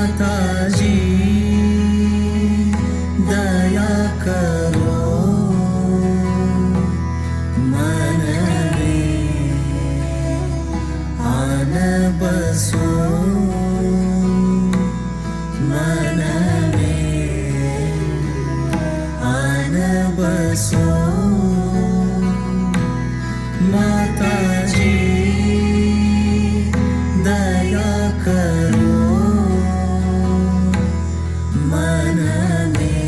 माता जी दया करो मन में आन बसो मन में आन बसो माता जी दया करो मन में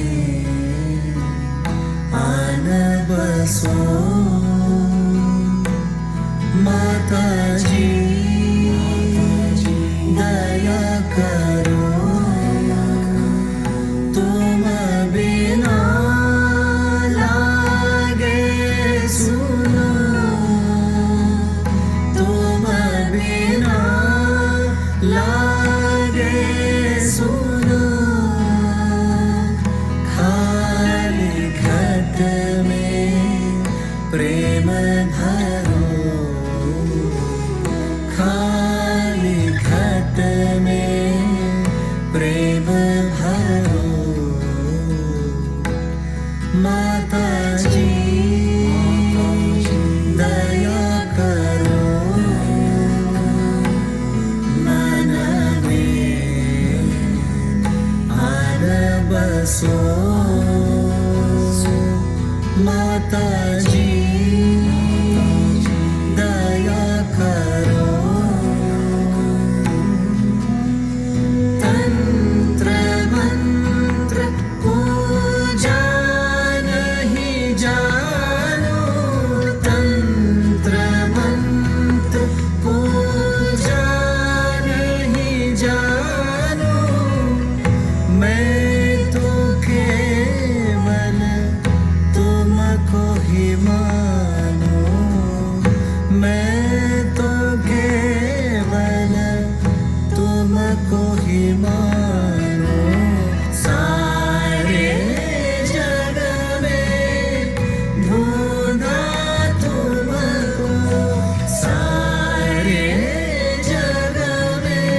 आन बसो माता जी दया करो तुम बिना लागे सुनो तुम बिना लागे सुनो खाली घट में प्रेम भरो खाली घट में प्रेम भरो माता जी दया करो मन में आन बसो माता जी दया करो तंत्र मंत्र पूजा नहीं जानो तंत्र मंत्र पूजा नहीं जानो मैं तो केवल तुमको ही मानो मैं तो केवल तुमको ही मानो सारे जग में ढूंढा तुमको सारे जग में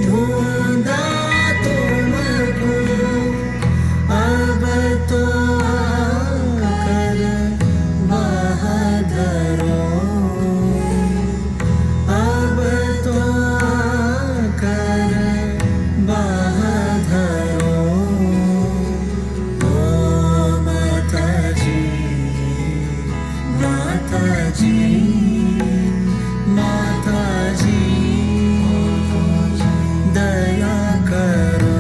ढूंढा तुमको अब तो आकर बहादरो अब तो आकर बहादरो ओ माता जी माता जी माता जी दया करो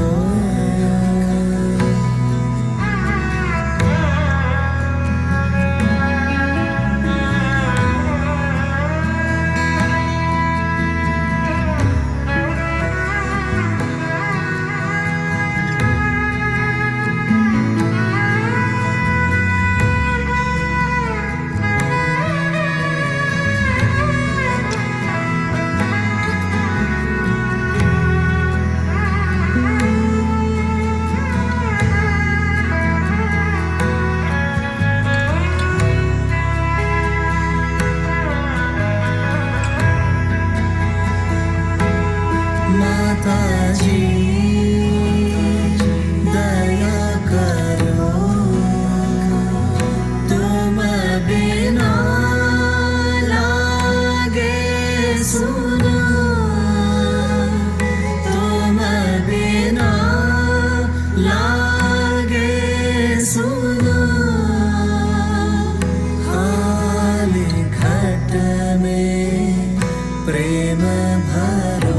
माता जी दया करो तुम बिना लागे सुनो तुम बिना लागे सुनो खाली घट में प्रेम भरो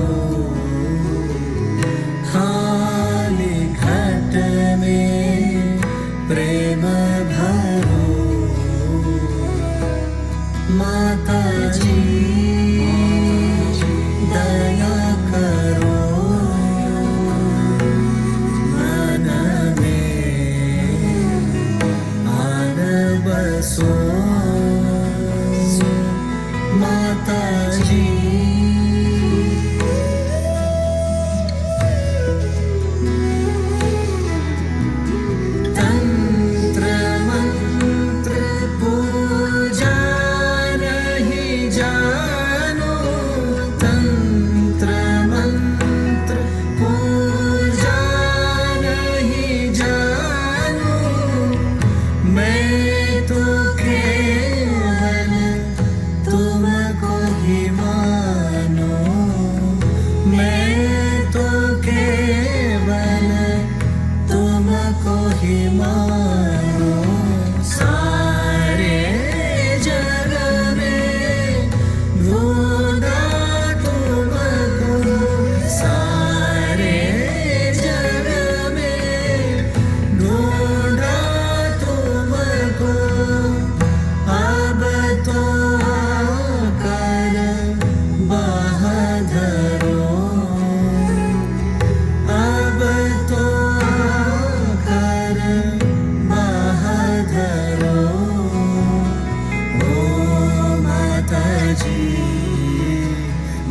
खाली घट में प्रेम भरो माता जी दया करो मन में आन बसो माता जी तंत्र मंत्र पूजा नहीं जानो तंत्र मंत्र पूजा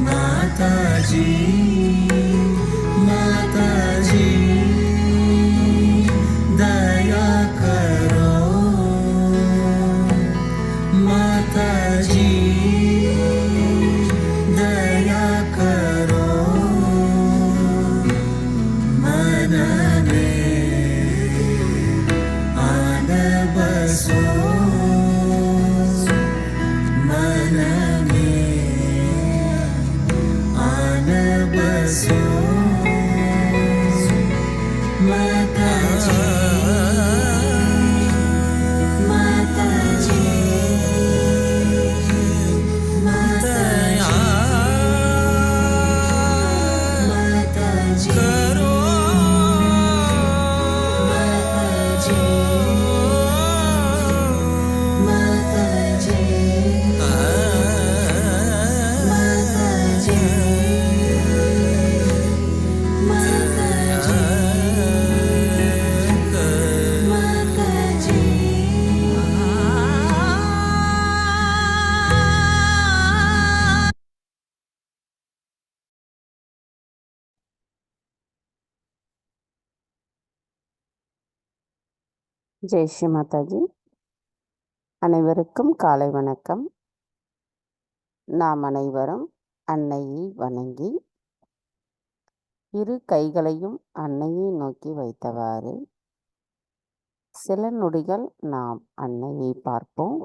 माताजी माताजी दया करो माताजी दया करो मन में आन बसो मन में आन बसो माताजी माताजी माताजी माताजी करो माताजी माताजी ஜெய் ஸ்ரீ மாதாஜி. அனைவருக்கும் காலை வணக்கம். நாம் அனைவரும் அன்னையை வணங்கி இரு கைகளையும் அன்னையை நோக்கி வைத்தவாறு சில நொடிகள் நாம் அன்னையை பார்ப்போம்.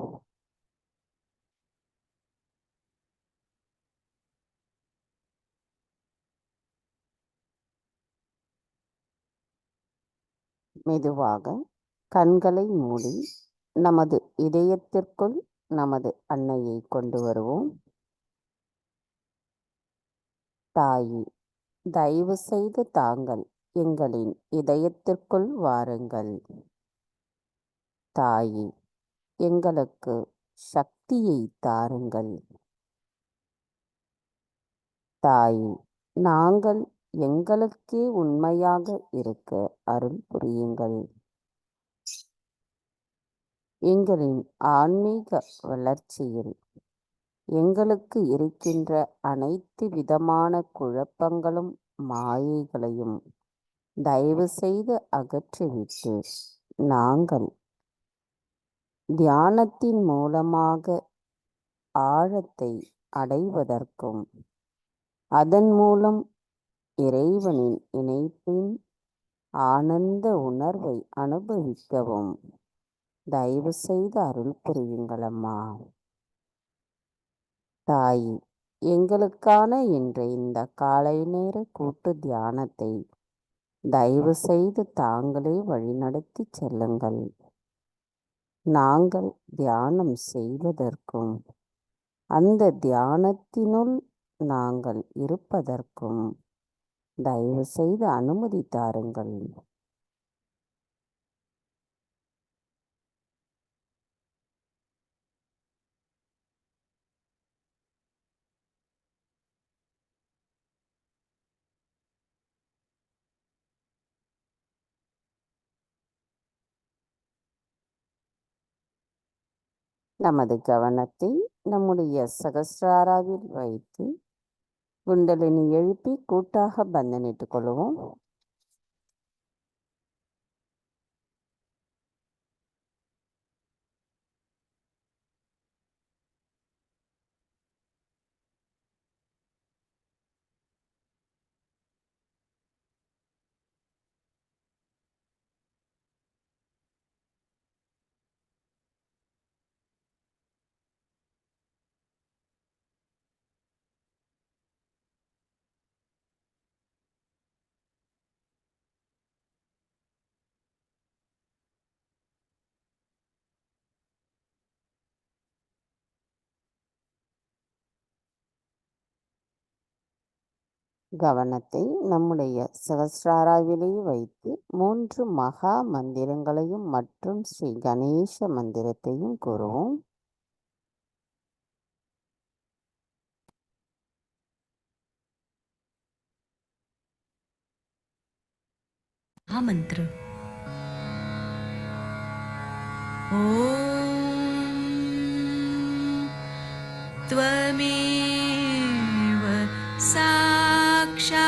மெதுவாக கண்களை மூடி நமது இதயத்திற்குள் நமது அன்னையை கொண்டு வருவோம். தாயே, தயவு செய்து தாங்கள் எங்களின் இதயத்திற்குள் வாருங்கள். தாயே, எங்களுக்கு சக்தியை தாருங்கள். தாயே, நாங்கள் எங்களுக்கே உண்மையாக இருக்க அருள் புரியுங்கள். எங்களின் ஆன்மீக வளர்ச்சியில் எங்களுக்கு இருக்கின்ற அனைத்து விதமான குழப்பங்களும் மாயைகளையும் தயவு செய்து அகற்றிவிட்டு நாங்கள் தியானத்தின் மூலமாக ஆழத்தை அடைவதற்கும் அதன் மூலம் இறைவனின் இணைப்பின் ஆனந்த உணர்வை அனுபவிக்கவும் தயவு செய்து அருள் புரியுங்களம்மா. தாயே, எங்களுக்கான இன்றைய இந்த காலை நேர கூட்டு தியானத்தை தயவு செய்து தாங்களே வழிநடத்தி செல்லுங்கள். நாங்கள் தியானம் செய்வதற்கும் அந்த தியானத்தினுள் நாங்கள் இருப்பதற்கும் தயவு செய்து அனுமதி தாருங்கள். நமது கவனத்தை நம்முடைய சகஸ்ராராவில் வைத்து குண்டலினி எழுப்பி கூட்டாக பந்தனிட்டுக் கொள்வோம். கவனத்தை நம்முடைய சகஸ்ராராவிலே வைத்து 3 மகா மந்திரங்களையும் மற்றும் ஸ்ரீ கணேச மந்திரத்தையும் கூறுவோம். मंत्र ओम त्वमेव साक्षात्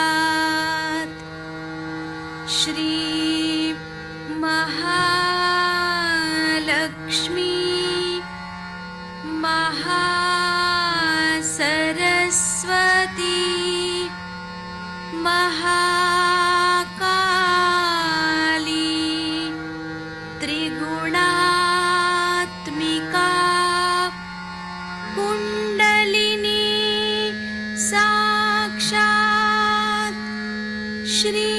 श्री महालक्ष्मी महासरस्वती महाकाली त्रिगुणात्मिका कुण्डलिनी साक्षात् श्री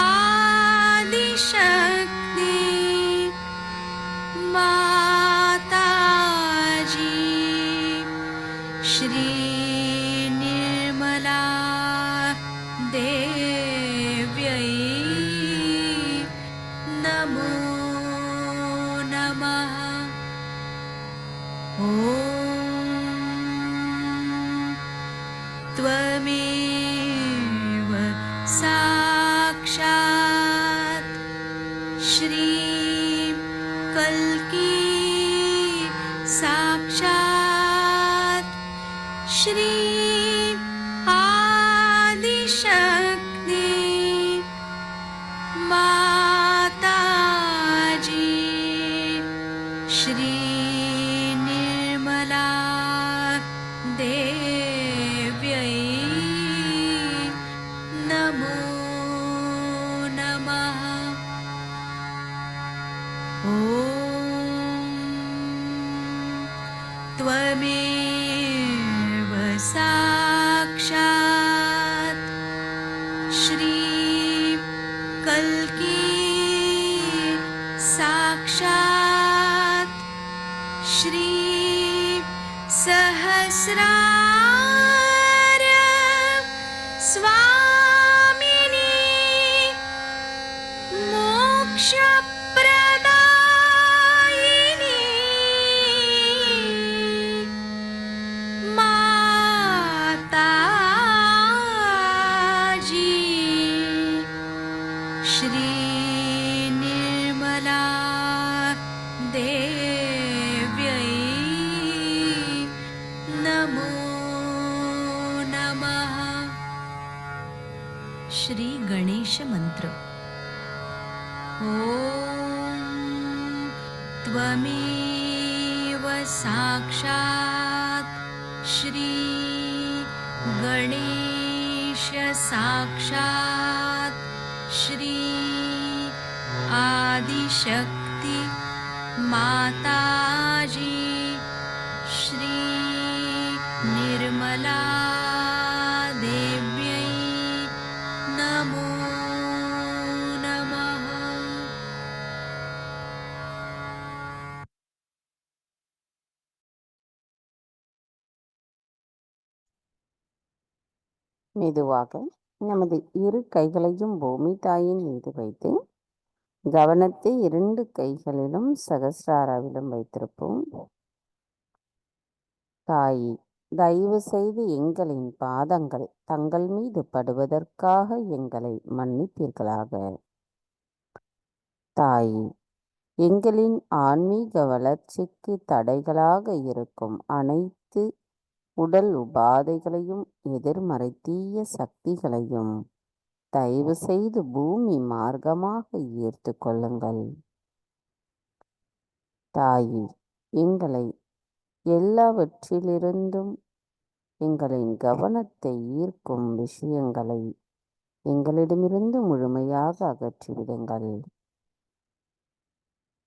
आदिशक्ति माताजी श्री निर्मला देव्यै नमो नमः। ॐ त्वमेव साक्षात् श्री कल्की साक्षात् श्री आदिशक्ति माताजी श्री निर्मला देव्यै नमो नमः। ॐ त्वमेव साक्षात् श्री कल्की साक्षात् श्री सहस्रार स्वामिनी मोक्षप्रदायिनी माताजी श्री निर्मला देव्यै नमो नमः। श्री गणेश मंत्र। ॐ त्वमेव साक्षात् श्री गणेश साक्षात् श्री आदिशक्ति माताजी श्री निर्मला देव्यै नमो नमः। மெதுவாக நமது இரு கைகளையும் பூமி தாயின் மீது வைத்து கவனத்தை இரண்டு கைகளிலும் சகஸ்ராராவிலும் வைத்திருப்போம். தாயே, தயவு செய்து எங்களின் பாதங்கள் தங்கள் மீது படுவதற்காக எங்களை மன்னிப்பீர்களாக. தாயே, எங்களின் ஆன்மீக வளர்ச்சிக்கு தடைகளாக இருக்கும் அனைத்து உடல் உபாதைகளையும் எதிர்மறை தீய சக்திகளையும் தயவு செய்து பூமி மார்க்கமாக ஈர்த்து கொள்ளுங்கள். தாயே, எங்களை எல்லாவற்றிலிருந்தும் எங்களின் கவனத்தை ஈர்க்கும் விஷயங்களை எங்களிடமிருந்து முழுமையாக அகற்றிவிடுங்கள்.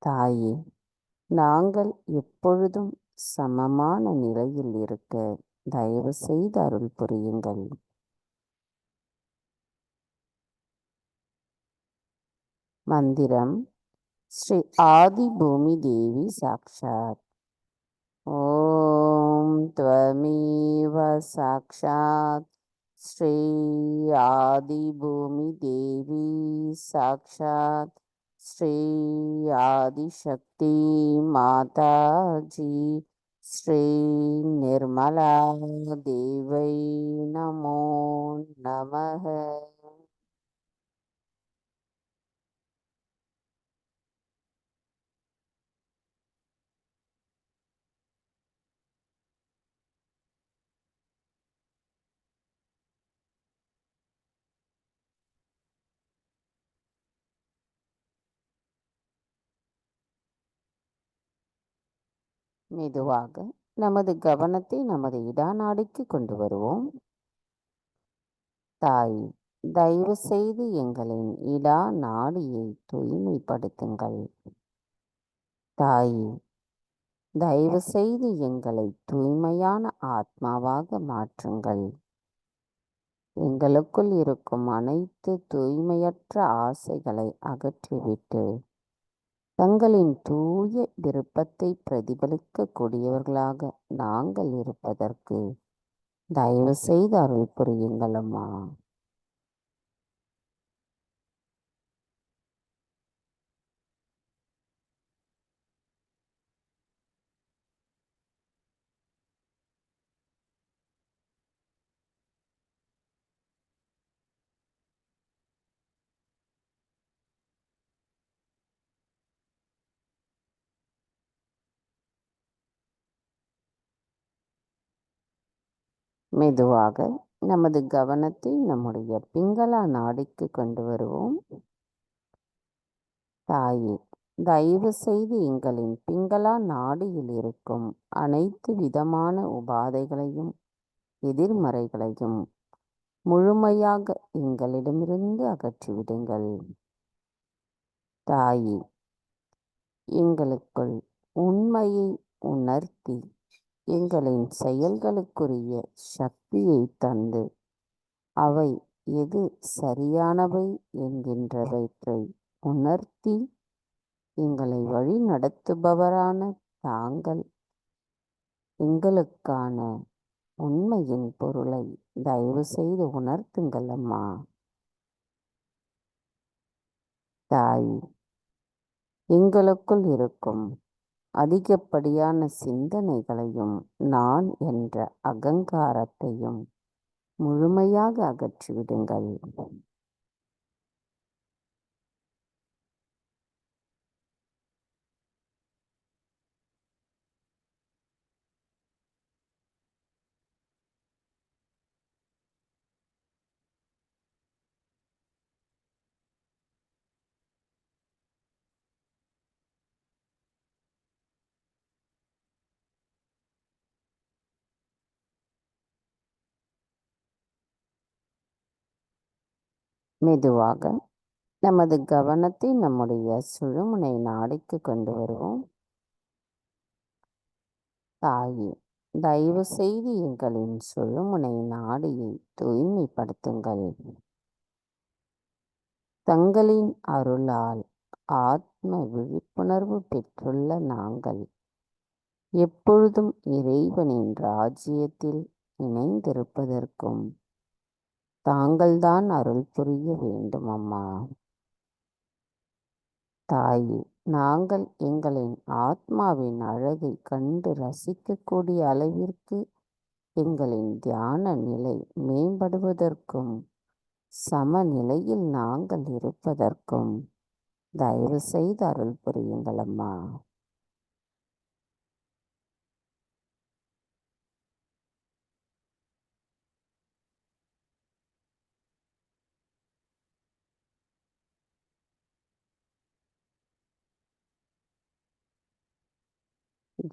தாயே, நாங்கள் எப்பொழுதும் சமமான நிலையில் இருக்க தயவு செய்து அருள் புரியுங்கள். மந்திரம் ஸ்ரீ ஆதி பூமி தேவி சாக்ஷாத். ஓம் த்வமேவ சாக்ஷாத் ஸ்ரீ ஆதி பூமி தேவி சாக்ஷாத் ஸ்ரீ ஆதிசக்தி மாதாஜி ஸ்ரீ நிர்மலா தேவை நமோ நமः. மெதுவாக நமது கவனத்தை நமது இடாநாடிக்கு கொண்டு வருவோம். தாய், தயவு செய்து எங்களின் இடா நாடியை தூய்மைப்படுத்துங்கள். தாயே, தயவு செய்து எங்களை தூய்மையான ஆத்மாவாக மாற்றுங்கள். எங்களுக்குள் இருக்கும் அனைத்து தூய்மையற்ற ஆசைகளை அகற்றிவிட்டு தங்களின் தூய விருப்பத்தை பிரதிபலிக்கக்கூடியவர்களாக நாங்கள் இருப்பதற்கு தயவு செய்து அருள் புரியுங்கள் அம்மா. மெதுவாக நமது கவனத்தை நம்முடைய பிங்களா நாடிக்கு கொண்டு வருவோம். தாயே, தயவு செய்து எங்களின் பிங்களா நாடியில் இருக்கும் அனைத்து விதமான உபாதைகளையும் எதிர்மறைகளையும் முழுமையாக எங்களிடமிருந்து அகற்றிவிடுங்கள். தாயே, எங்களுக்குள் உண்மையை உணர்த்தி எங்களின் செயல்களுக்குரிய சக்தியை தந்து அவை எது சரியானவை என்கின்றவற்றை உணர்த்தி எங்களை வழி நடத்துபவரான தாங்கள் எங்களுக்கான உண்மையின் பொருளை தயவு செய்து உணர்த்துங்கள் அம்மா. தாய், எங்களுக்குள் இருக்கும் அதிகப்படியான சிந்தனைகளையும் நான் என்ற அகங்காரத்தையும் முழுமையாக அகற்றிவிடுங்கள். மெதுவாக நமது கவனத்தை நம்முடைய சுழுமுனை நாடிக்கு கொண்டு வருவோம். தாயே, தயவு செய்து எங்களின் சுழுமுனை நாடியை தூய்மைப்படுத்துங்கள். தங்களின் அருளால் ஆத்ம விழிப்புணர்வு பெற்றுள்ள நாங்கள் எப்பொழுதும் இறைவனின் ராஜ்யத்தில் இணைந்திருப்பதற்கும் தாங்கள்தான் அருள் புரிய வேண்டும் அம்மா. தாயே, நாங்கள் எங்களின் ஆத்மாவின் அழகை கண்டு ரசிக்கக்கூடிய அளவிற்கு எங்களின் தியான நிலை மேம்படுவதற்கும் சமநிலையில் நாங்கள் இருப்பதற்கும் தயவு செய்து அருள் புரியுங்கள் அம்மா.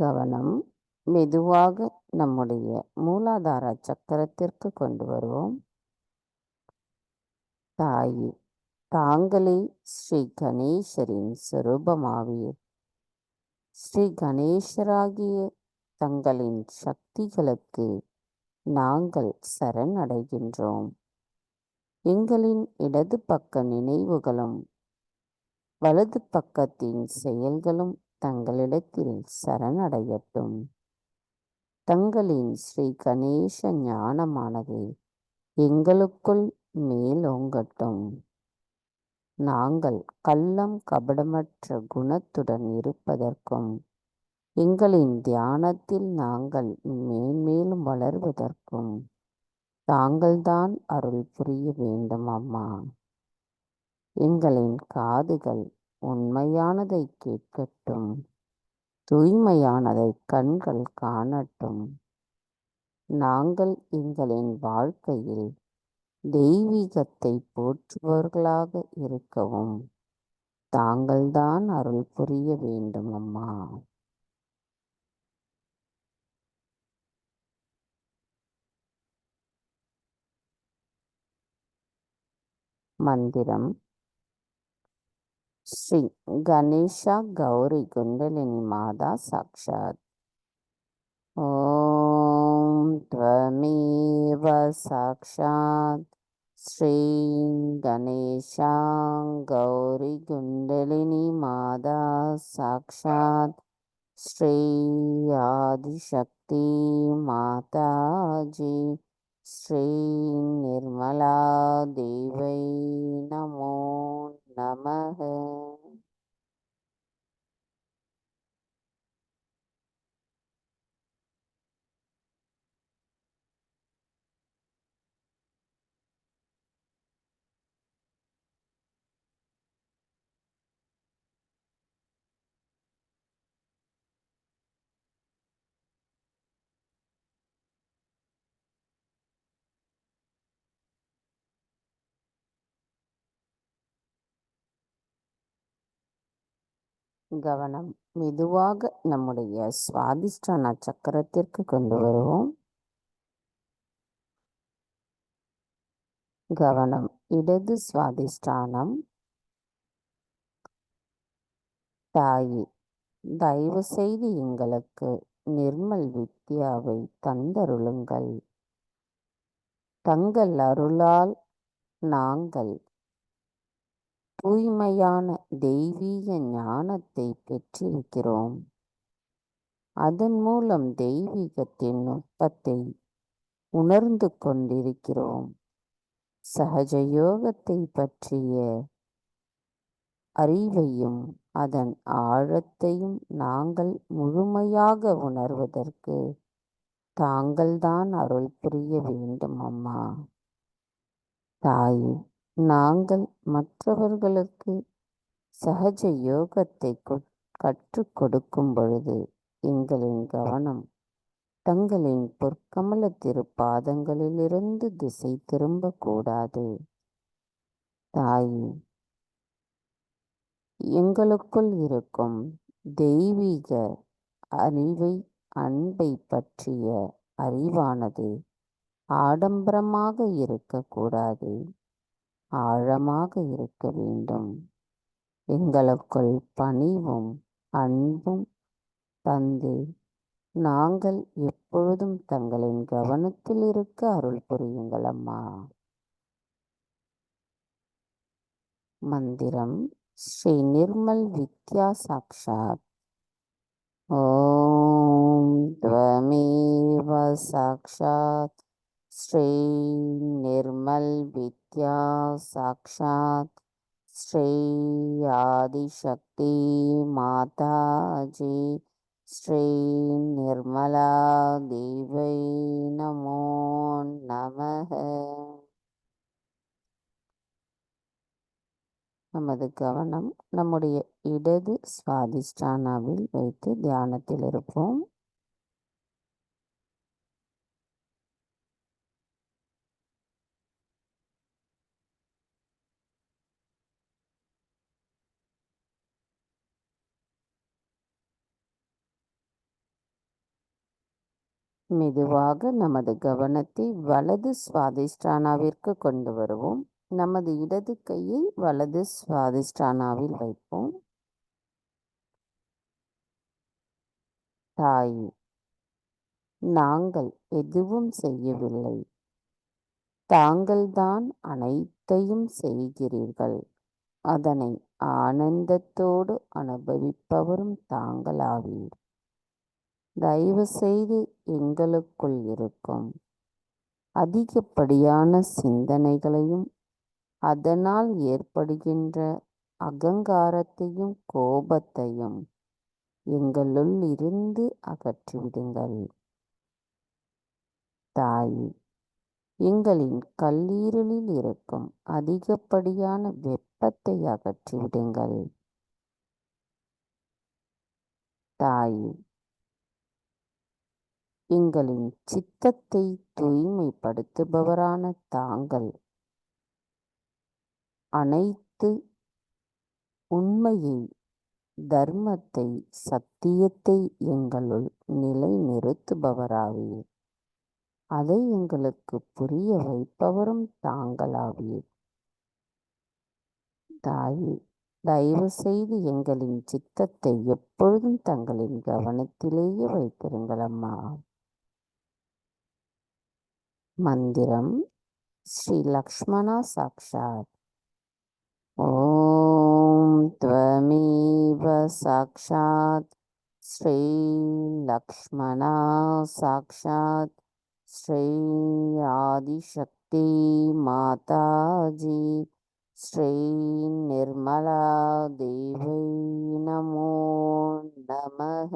கவனம் மெதுவாக நம்முடைய மூலாதார சக்கரத்திற்கு கொண்டு வருவோம். தாயே, தாங்களே ஸ்ரீ கணேசரின் சொரூபமாவீர். ஸ்ரீ கணேசராகிய தங்களின் சக்திகளுக்கு நாங்கள் சரணடைகின்றோம். எங்களின் இடது பக்க நினைவுகளும் வலது பக்கத்தின் செயல்களும் தங்களிடத்தில் சரணடையட்டும். தங்களின் ஸ்ரீ கணேச ஞானமானது எங்களுக்குள் மேலோங்கட்டும். நாங்கள் கள்ளம் கபடமற்ற குணத்துடன் இருப்பதற்கும் எங்களின் தியானத்தில் நாங்கள் மேன்மேலும் வளர்வதற்கும் தாங்கள்தான் அருள் புரிய வேண்டும் அம்மா. எங்களின் காதுகள் உண்மையானதை கேட்கட்டும், தூய்மையானதை கண்கள் காணட்டும். நாங்கள் எங்களின் வாழ்க்கையில் தெய்வீகத்தை போற்றுபவர்களாக இருக்கவும் தாங்கள்தான் அருள் புரிய வேண்டும் அம்மா. மந்திரம் ஸ்ரீ கணேஷா கௌரி குண்டலினி மாதா சாக்ஷாத். ஓம் த்வமேவ சாக்ஷாத் ஸ்ரீ கணேஷா கௌரி குண்டலினி மாதா சாக்ஷாத் ஸ்ரீ ஆதிசக்தி மாதாஜி ஸ்ரீ நிர்மலா தேவை நமோ நமः. கவனம் மெதுவாக நம்முடைய சுவாதிஷ்டான சக்கரத்திற்கு கொண்டு வருவோம். கவனம் இடது சுவாதிஷ்டானம். தாயே, தயவு செய்து எங்களுக்கு நிர்மல் வித்யாவை தந்தருளுங்கள். தங்கள் அருளால் நாங்கள் தூய்மையான தெய்வீக ஞானத்தை பெற்றிருக்கிறோம். அதன் மூலம் தெய்வீகத்தின் நுட்பத்தை உணர்ந்து கொண்டிருக்கிறோம். சகஜ யோகத்தை பற்றிய அறிவையும் அதன் ஆழத்தையும் நாங்கள் முழுமையாக உணர்வதற்கு தாங்கள்தான் அருள் புரிய வேண்டும் அம்மா. தாயே, நாங்கள் மற்றவர்களுக்கு சகஜ யோகத்தை கற்றுக் கொடுக்கும் பொழுது எங்களின் கவனம் தங்களின் பொற்கமல திருப்பாதங்களிலிருந்து திசை திரும்பக்கூடாது. தாயே, எங்களுக்குள் இருக்கும் தெய்வீக அறிவை அன்பை பற்றிய அறிவானது ஆடம்பரமாக இருக்கக்கூடாது, ஆழமாக இருக்க வேண்டும். எங்களுக்குள் பணிவும் அன்பும் தந்து நாங்கள் எப்பொழுதும் தங்களின் கவனத்தில் இருக்க அருள் புரியுங்கள் அம்மா. மந்திரம் ஸ்ரீ நிர்மல் வித்யா சாக்ஷாத். ஓம் த்வமேவ சாக்ஷாத் ஸ்ரீ நிர்மல் வித்யா சாக்ஷாத் ஸ்ரீ ஆதிசக்தி மாதாஜி ஸ்ரீ நிர்மலா தேவை நமோ நமः. நமது கவனம் நம்முடைய இடது சுவாதிஷ்டானாவில் வைத்து தியானத்தில் இருப்போம். மெதுவாக நமது கவனத்தை வலது சுவாதிஷ்டானாவிற்கு கொண்டு வருவோம். நமது இடது கையை வலது சுவாதிஷ்டானாவில் வைப்போம். தாயே, நாங்கள் எதுவும் செய்யவில்லை, தாங்கள்தான் அனைத்தையும் செய்கிறீர்கள். அதனை ஆனந்தத்தோடு அனுபவிப்பவரும் தாங்களாவீர். தயவு செய்து எங்களுக்குள் இருக்கும் அதிகப்படியான சிந்தனைகளையும் அதனால் ஏற்படுகின்ற அகங்காரத்தையும் கோபத்தையும் எங்களுள் இருந்து அகற்றிவிடுங்கள். தாயே, எங்களின் கல்லீரலில் இருக்கும் அதிகப்படியான வெப்பத்தை அகற்றிவிடுங்கள். தாயே, எங்களின் சித்தத்தை தூய்மைப்படுத்துபவரான தாங்கள் அனைத்து உண்மையை, தர்மத்தை, சத்தியத்தை எங்களுள் நிலைநிறுத்துபவராவீர். அதை எங்களுக்கு புரிய வைப்பவரும் தாங்களாவீர். தாயே, தயவு செய்து எங்களின் சித்தத்தை எப்பொழுதும் தங்களின் கவனத்திலேயே வைத்திருங்கள் அம்மா. மந்திரம் ஸ்ரீ லக்ஷ்மணா சாக்ஷாத். ஓம் த்வமேவ சாக்ஷாத் ஸ்ரீ லக்ஷ்மணா சாக்ஷாத் ஸ்ரீ ஆதிசக்தி மாதாஜி ஸ்ரீ நிர்மலா தேவை நமோ நமः.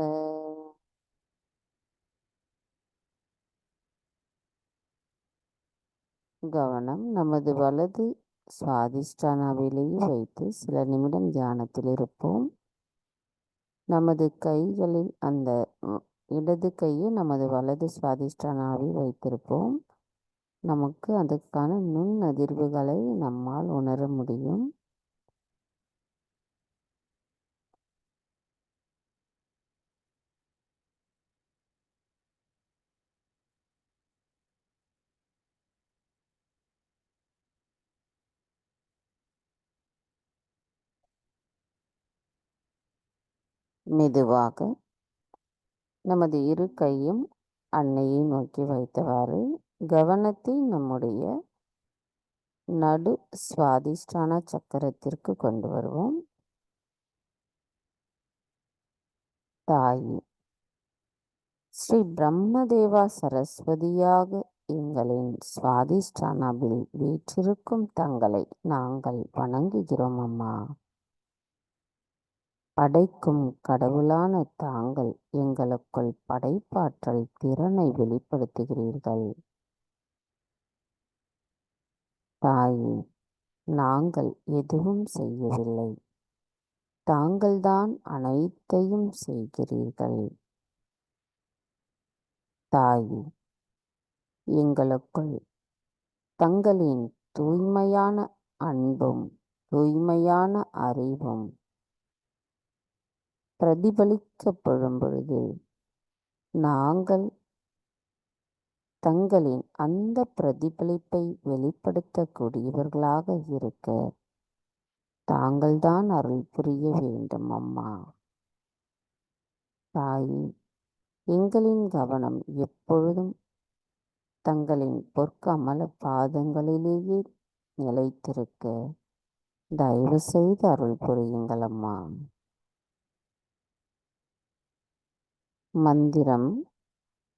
கவனம் நமது வலது சுவாதிஷ்டானாவிலேயே வைத்து சில நிமிடம் தியானத்தில் இருப்போம். நமது கைகளில் அந்த இடது கையை நமது வலது சுவாதிஷ்டானாவில் வைத்திருப்போம். நமக்கு அதுக்கான நுண் அதிர்வுகளை நம்மால் உணர முடியும். மெதுவாக நமது இரு கையும் அன்னையை நோக்கி வைத்தவாறு கவனத்தை நம்முடைய நடு சுவாதிஷ்டான சக்கரத்திற்கு கொண்டு வருவோம். தாயே, ஸ்ரீ பிரம்மதேவா சரஸ்வதியாக எங்களின் சுவாதிஷ்டானாவில் வீற்றிருக்கும் தங்களை நாங்கள் வணங்குகிறோம் அம்மா. படைக்கும் கடவுளான தாங்கள் எங்களுக்குள் படைப்பாற்றல் திறனை வெளிப்படுத்துகிறீர்கள். தாயே, நாங்கள் எதுவும் செய்யவில்லை, தாங்கள்தான் அனைத்தையும் செய்கிறீர்கள். தாயே, எங்களுக்குள் தங்களின் தூய்மையான அன்பும் தூய்மையான அறிவும் பிரதிபலிக்கப்படும் பொழுது நாங்கள் தங்களின் அந்த பிரதிபலிப்பை வெளிப்படுத்தக்கூடியவர்களாக இருக்க தாங்கள்தான் அருள் புரிய வேண்டும் அம்மா. தாயே, எங்களின் கவனம் எப்பொழுதும் தங்களின் பொற்கமல பாதங்களிலேயே நிலைத்திருக்க தயவு செய்து அருள் புரியுங்கள் அம்மா. மந்திரம்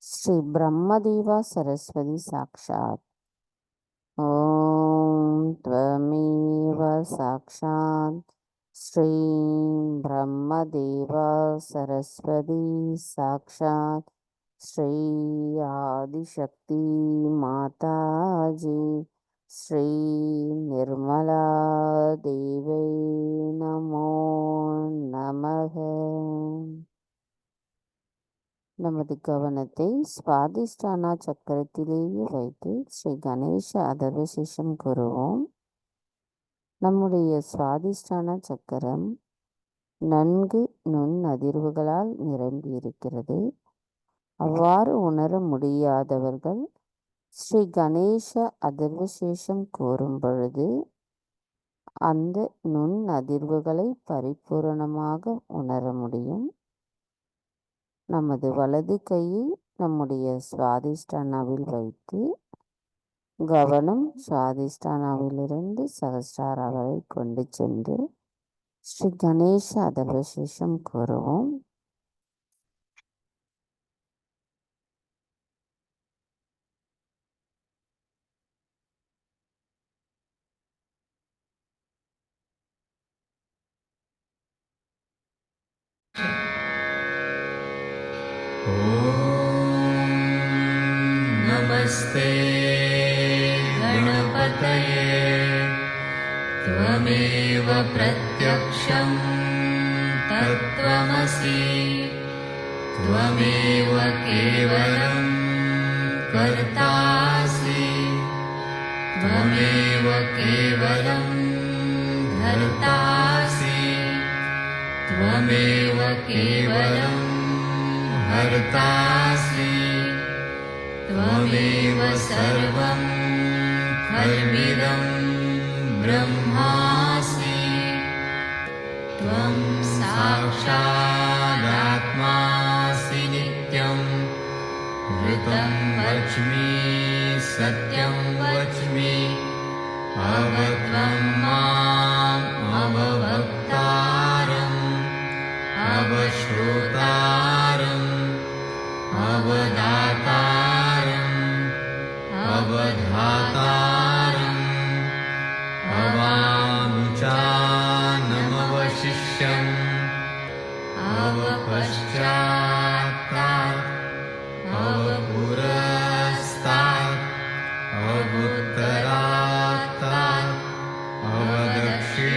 ஸ்ரீ பிரம்மதேவா சரஸ்வதி சாக்ஷாத். ஓம் த்வமேவ சாக்ஷாத் ஸ்ரீ பிரம்மதேவா சரஸ்வதி சாக்ஷாத் ஸ்ரீ ஆதிசக்தி மாதாஜி ஸ்ரீ நிர்மலா தேவை நமோ நமः. நமது கவனத்தை சுவாதிஷ்டானா சக்கரத்திலேயே வைத்து ஸ்ரீ கணேச அதர்வசேஷம் கூறுவோம். நம்முடைய சுவாதிஷ்டான சக்கரம் நன்கு நுண் அதிர்வுகளால் நிரம்பி இருக்கிறது. அவ்வாறு உணர முடியாதவர்கள் ஸ்ரீ கணேச அதர்வசேஷம் கூறும் பொழுது அந்த நுண் அதிர்வுகளை பரிபூரணமாக உணர முடியும். நமது வலது கையை நம்முடைய சுவாதிஷ்டானாவில் வைத்து கவனம் சுவாதிஷ்டானாவிலிருந்து சகஸ்ராரா வரை கொண்டு சென்று ஸ்ரீ கணேச அதர்வசேஷம் கூறுவோம். नमस्ते गणपतये त्वमेव प्रत्यक्षं तत्त्वमसि त्वमेव केवलं कर्तासि त्वमेव केवलं धर्तासि त्वमेव केवलं हर्तासि त्वमेव सर्वं खल्विदं ब्रह्मासि साक्षादात्मासि नित्यं ऋतं वच्मि सत्यं वच्मि अवत्वं माम् अववक्तारम् अवश्रोतारम् अवदातारम् अवधातारम् अवानुचानमवशिष्यम् अवपश्चात्तात् अवपुरस्तात् अवुत्तरात्तात् अवदक्षिणात्तात्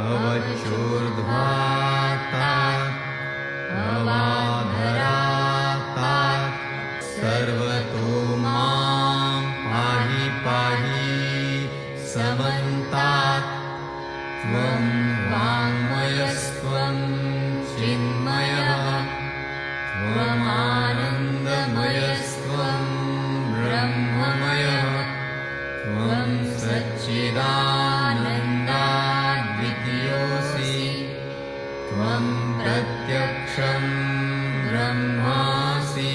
अवचोर्ध्वात्तात् अवाधरात्तात् सर्वतो मां पाहि पाहि समन्तात् त्वं वाङ्मयस्त्वं चिन्मयः त्वमानन्दमयस्त्वं ब्रह्ममयः त्वं सच्चिदानन्दाद्वितीयोऽसि त्वं प्रत्यक्षं ब्रह्मासि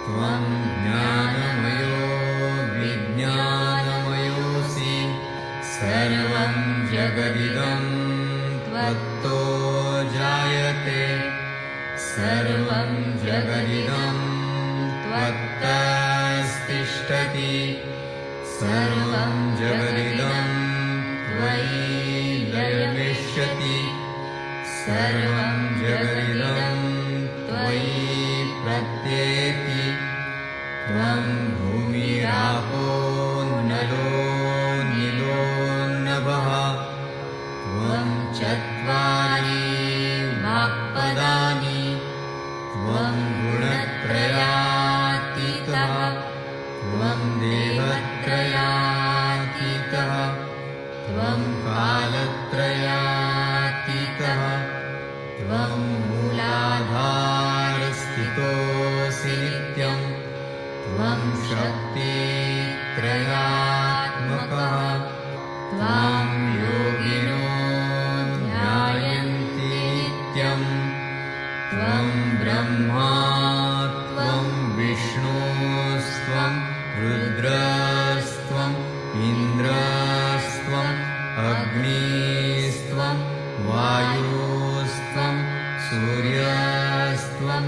त्वं ज्ञानमयो विज्ञानमयोऽसि सर्वं जगदिदं त्वत्तो जायते सर्वं जगदिदं त्वत्तस्तिष्ठति सर्वं जगदिदं त्वयि लयमिष्यति सर्वं जगदिदं त्वयि प्रत्येति त्वं भूमिरापो नलो नीलो नभः त्वं चत्वारि वाक्पदानि त्वं गुणत्रयातीतः त्वं देवत्रयातीतः त्वं कालत्रयातीतः त्वं मूलाधारस्थितोऽसि नित्यं त्वं शक्तित्रयात्मकः त्वां योगिनो ध्यायन्ति नित्यं त्वं ब्रह्मा त्वं विष्णुस्त्वं रुद्रस्त्वम् इन्द्रस्त्वम् अग्निस्त्वं वायुस्त्वं सूर्यस्त्वं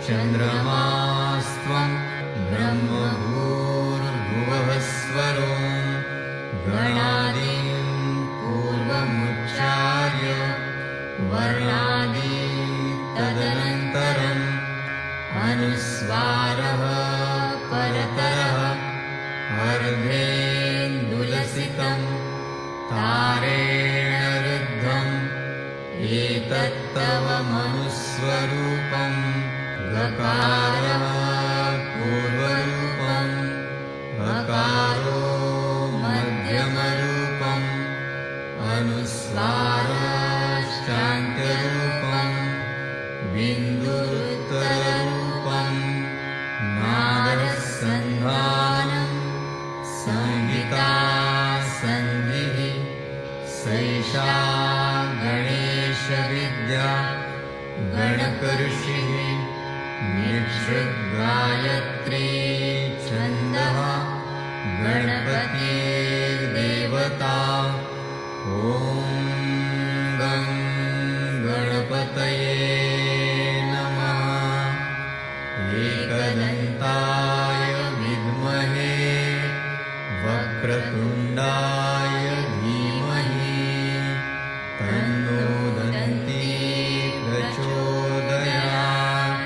चन्द्रमास्त्वं ब्रह्मभूर्भुवःस्वरो गणादीन् पूर्वमुच्चार्य वर्णादि तदनन्तरम् अनुस्वारः परतरः अर्धेन्दुलसितं तारेण रुद्धम् एतत्तव मनुस्वरूपं गकारः पूर्वरूपम् अकारो मध्यमरूपम् अनुस्वारश्चान्त्यरूपम् बिन्दुरुत्तररूपम् नादसन्धानम् संहिता सन्धिः सैषा गणेशविद्या गणकऋषिः निःसृद्गायत्री छन्दः गणपतिर्देवता ॐ गं गणपतये नमः एकदन्ताय विद्महे वक्रतुण्डाय धीमहि तन्नो दन्ती प्रचोदयात्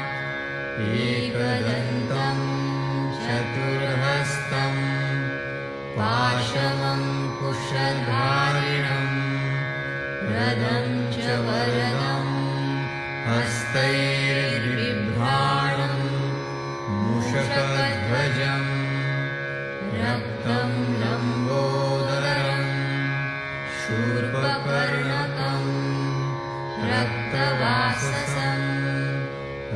एकदन्तं चतुर्हस्तं पाशमङ्कुशधारिणं रदं च वरदं हस्तैर्बिभ्राणं मूषकध्वजं रक्तं लम्बोदरं शूर्पकर्णकं रक्तवाससं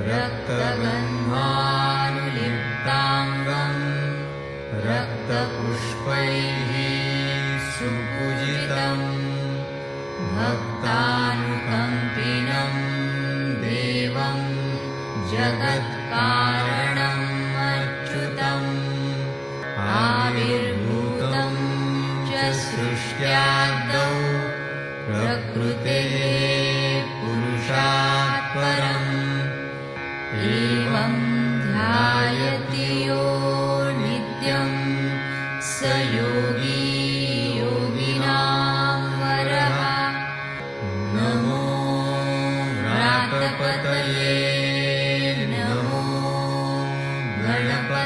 रक्तगन्धानुलिप्ताङ्गं रक्तपुष्पैः सुपूजितं भक्तानुग्रहप्रदं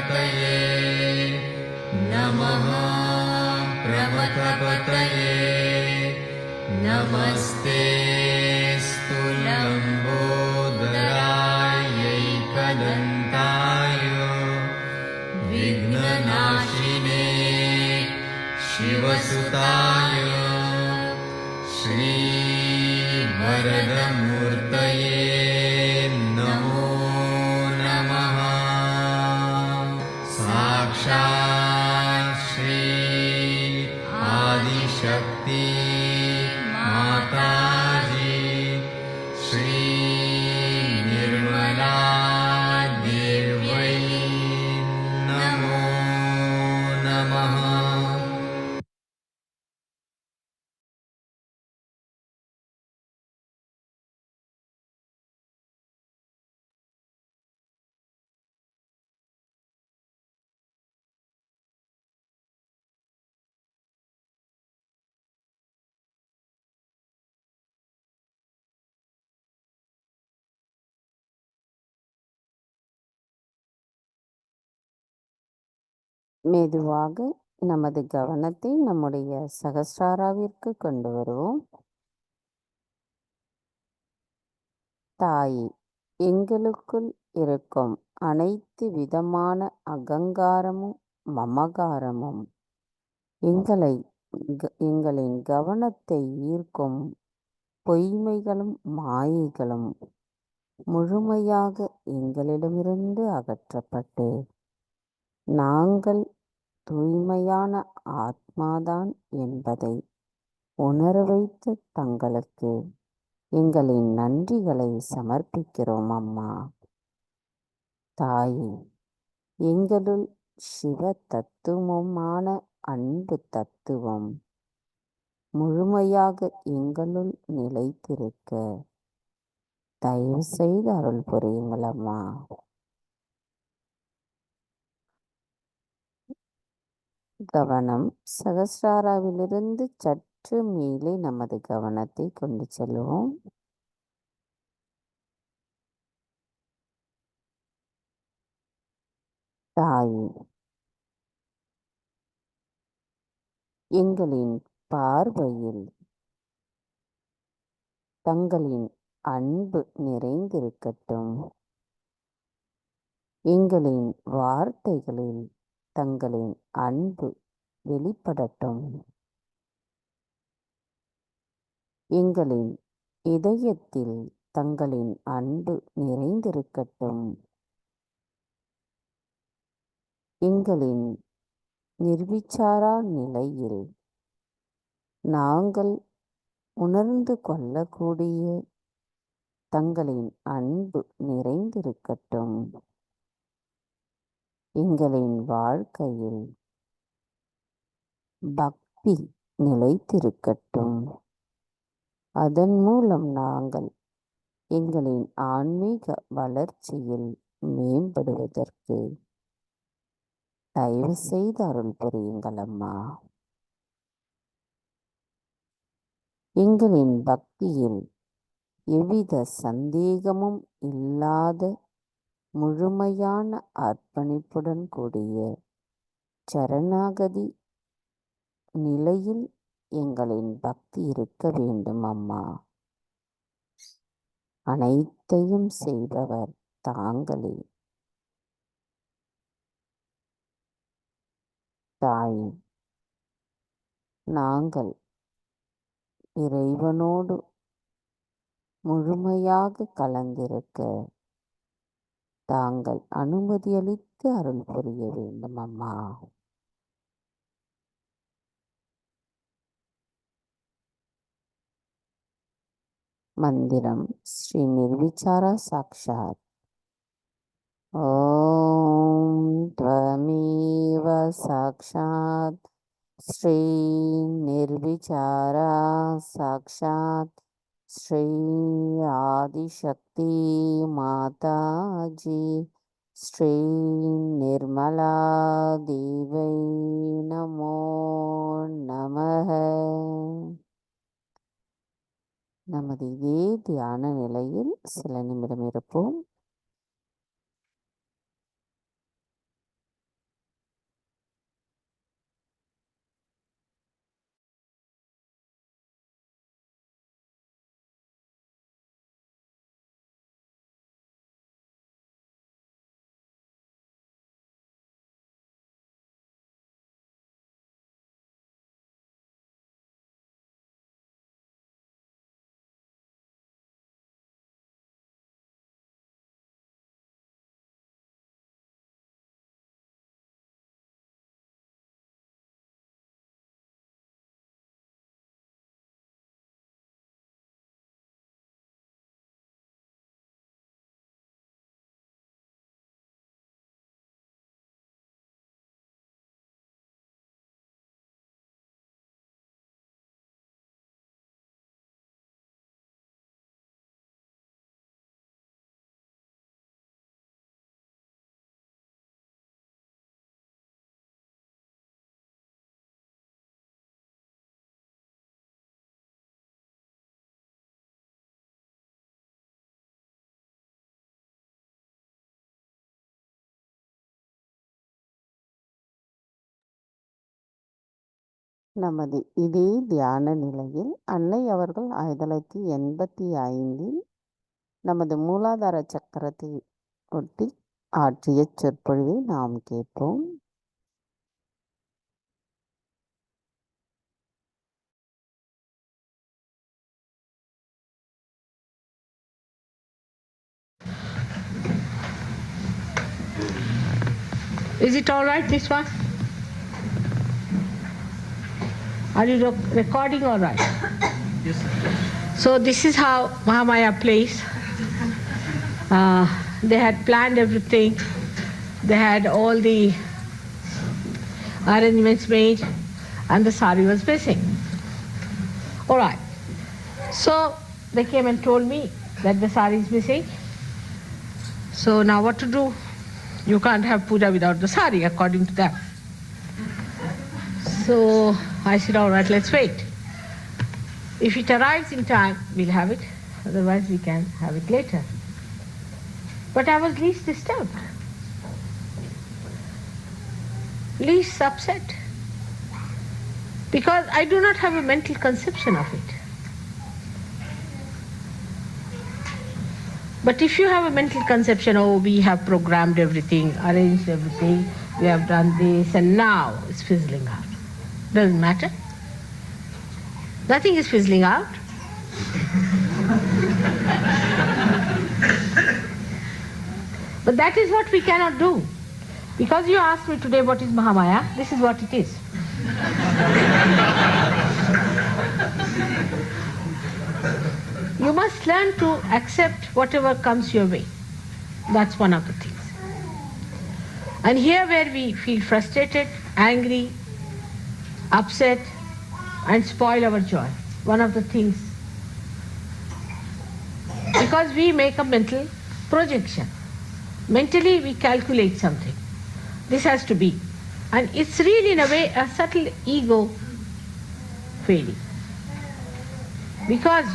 प्रमथपतये नमः प्रमथपतये नमस्ते लम्बोदरायैकदन्ताय विघ्ननाशिने शिवसुताय श्रीवरदमूर्तये नमो नमः। साक्षात् श्री आदिशक्ति माताजी श्री निर्मला देव्यै नमो नमः। மெதுவாக நமது கவனத்தை நம்முடைய சகஸ்ராராவிற்கு கொண்டு வருவோம். தாயே, எங்களுக்குள் இருக்கும் அனைத்து விதமான அகங்காரமும் மமகாரமும் எங்களின் கவனத்தை ஈர்க்கும் பொய்மைகளும் மாயைகளும் முழுமையாக எங்களிடமிருந்து அகற்றப்பட்டு நாங்கள் தூய்மையான ஆத்மாதான் என்பதை உணர வைத்து தங்களுக்கு எங்களின் நன்றிகளை சமர்ப்பிக்கிறோம் அம்மா. தாயே, எங்களுள் சிவ தத்துவமான அன்பு தத்துவம் முழுமையாக எங்களுள் நிலைத்திருக்க தயவு செய்து அருள் புரியுங்கள் அம்மா. கவனம் சகஸ்ராராவிலிருந்து சற்று மேலே நமது கவனத்தை கொண்டு செல்வோம். தாயே, எங்களின் பார்வையில் தங்களின் அன்பு நிறைந்திருக்கட்டும். எங்களின் வார்த்தைகளில் தங்களின் அன்பு வெளிப்படட்டும். எங்களின் இதயத்தில் தங்களின் அன்பு நிறைந்திருக்கட்டும். எங்களின் நிர்விச்சாரா நிலையில் நாங்கள் உணர்ந்து கொள்ளக்கூடிய தங்களின் அன்பு நிறைந்திருக்கட்டும். எங்களின் வாழ்க்கையில் பக்தி நிலைத்திருக்கட்டும். அதன் மூலம் நாங்கள் எங்களின் ஆன்மீக வளர்ச்சியில் மேம்படுவதற்கு தயவு செய்து அருள் புரியுங்கள் அம்மா. எங்களின் பக்தியில் எவ்வித சந்தேகமும் இல்லாத முழுமையான அர்ப்பணிப்புடன் கூடிய சரணாகதி நிலையில் எங்களின் பக்தி இருக்க வேண்டும் அம்மா. அனைத்தையும் செய்பவர் தாங்களே. தாயே, நாங்கள் இறைவனோடு முழுமையாக கலந்திருக்க தாங்கள் அனுமதியளித்து அருள் புரிய வேண்டும் அம்மா. மந்திரம் ஸ்ரீ நிர்விச்சாரா சாக்ஷாத். ஓம் த்வமேவ சாக்ஷாத் ஸ்ரீ நிர்விச்சாரா சாக்ஷாத் ஸ்ரீ ஆதிசக்தி மாதாஜி ஸ்ரீ நிர்மலா தேவை நமோ நமः. நமது இதே தியான நிலையில் சில நிமிடம் இருப்போம். நமது இதே தியான நிலையில் அன்னை அவர்கள் 1985இல் நமது மூலாதார சக்கரத்தை ஒட்டி ஆற்றிய சொற்பொழிவை நாம் கேட்போம். Is it all right, this one? Are you recording all right? Yes, sir. So this is how Mahamaya plays. They had planned everything. They had all the arrangements made and the sari was missing. All right. So they came and told me that the sari is missing. So now what to do? You can't have puja without the sari according to them. So I said, all right, let's wait. If it arrives in time, we'll have it. Otherwise, we can have it later. But I was least disturbed, least upset, because I do not have a mental conception of it. But if you have a mental conception, oh, we have programmed everything, arranged everything, we have done this, and now it's fizzling out. Doesn't matter. Nothing is fizzling out. But that is what we cannot do. Because you asked me today what is Mahamaya, this is what it is. You must learn to accept whatever comes your way. That's one of the things. And here where we feel frustrated, angry, upset, and spoil our joy, one of the things, because we make a mental projection. Mentally we calculate something. This has to be. And it's really in a way a subtle ego failing. Because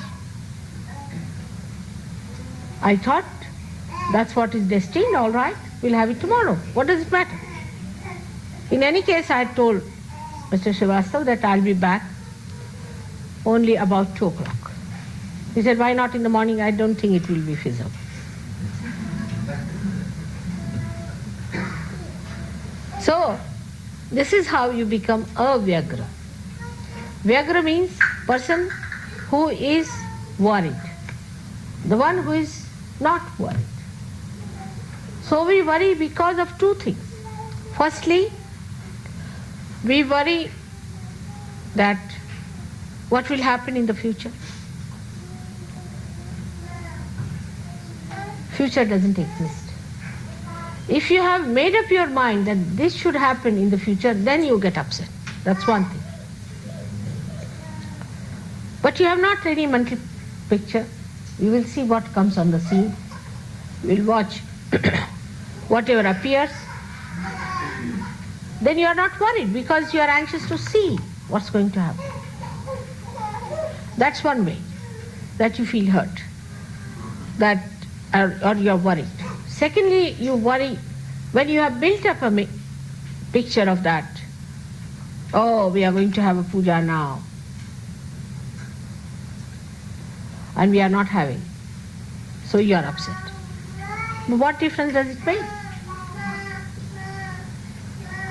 I thought that's what is destined, all right, we'll have it tomorrow. What does it matter? In any case, I had told Mr. Srivastav that I'll be back only about 2 o'clock. He said, why not in the morning? I don't think it will be feasible. So, this is how you become a Vyagra. Vyagra means person who is worried, the one who is not worried. So we worry because of 2 things. Firstly, we worry that what will happen in the future. Future doesn't exist. If you have made up your mind that this should happen in the future, then you get upset. That's one thing. But you have not any mental picture. You will see what comes on the scene. You will watch whatever appears. Then you are not worried because you are anxious to see what's going to happen. That's one way that you feel hurt, that or you are worried. Secondly, you worry when you have built up a picture of that. Oh, we are going to have a puja now, and we are not having. So you are upset. But what difference does it make?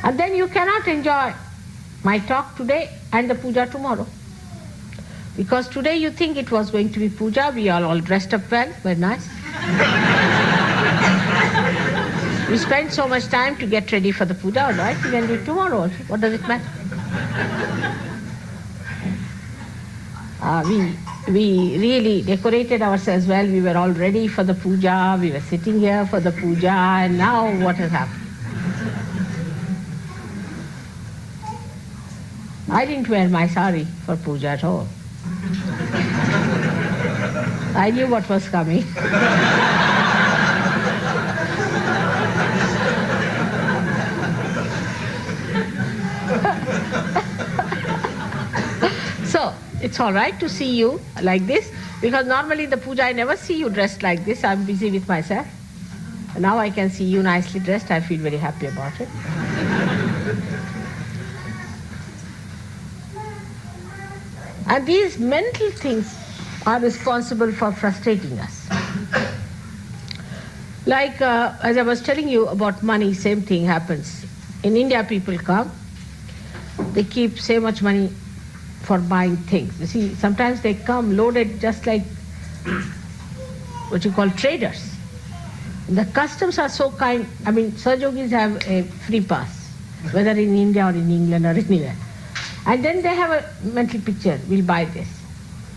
And then you cannot enjoy my talk today and the puja tomorrow. Because today you think it was going to be puja, we are all dressed up well, very nice. We spend so much time to get ready for the puja, all right? We can do it tomorrow also. What does it matter? We really decorated ourselves well. We were all ready for the puja. We were sitting here for the puja, and now what has happened? I didn't wear my sari for puja at all. I knew what was coming. So, it's all right to see you like this, because normally in the puja I never see you dressed like this. I'm busy with myself. Now I can see you nicely dressed. I feel very happy about it. And these mental things are responsible for frustrating us. Like, as I was telling you about money, same thing happens. In India, people come, they keep so much money for buying things. You see, sometimes they come loaded just like what you call traders. The customs are so kind. I mean, Sahajogis have a free pass, whether in India or in England or anywhere. And then they have a mental picture, we'll buy this,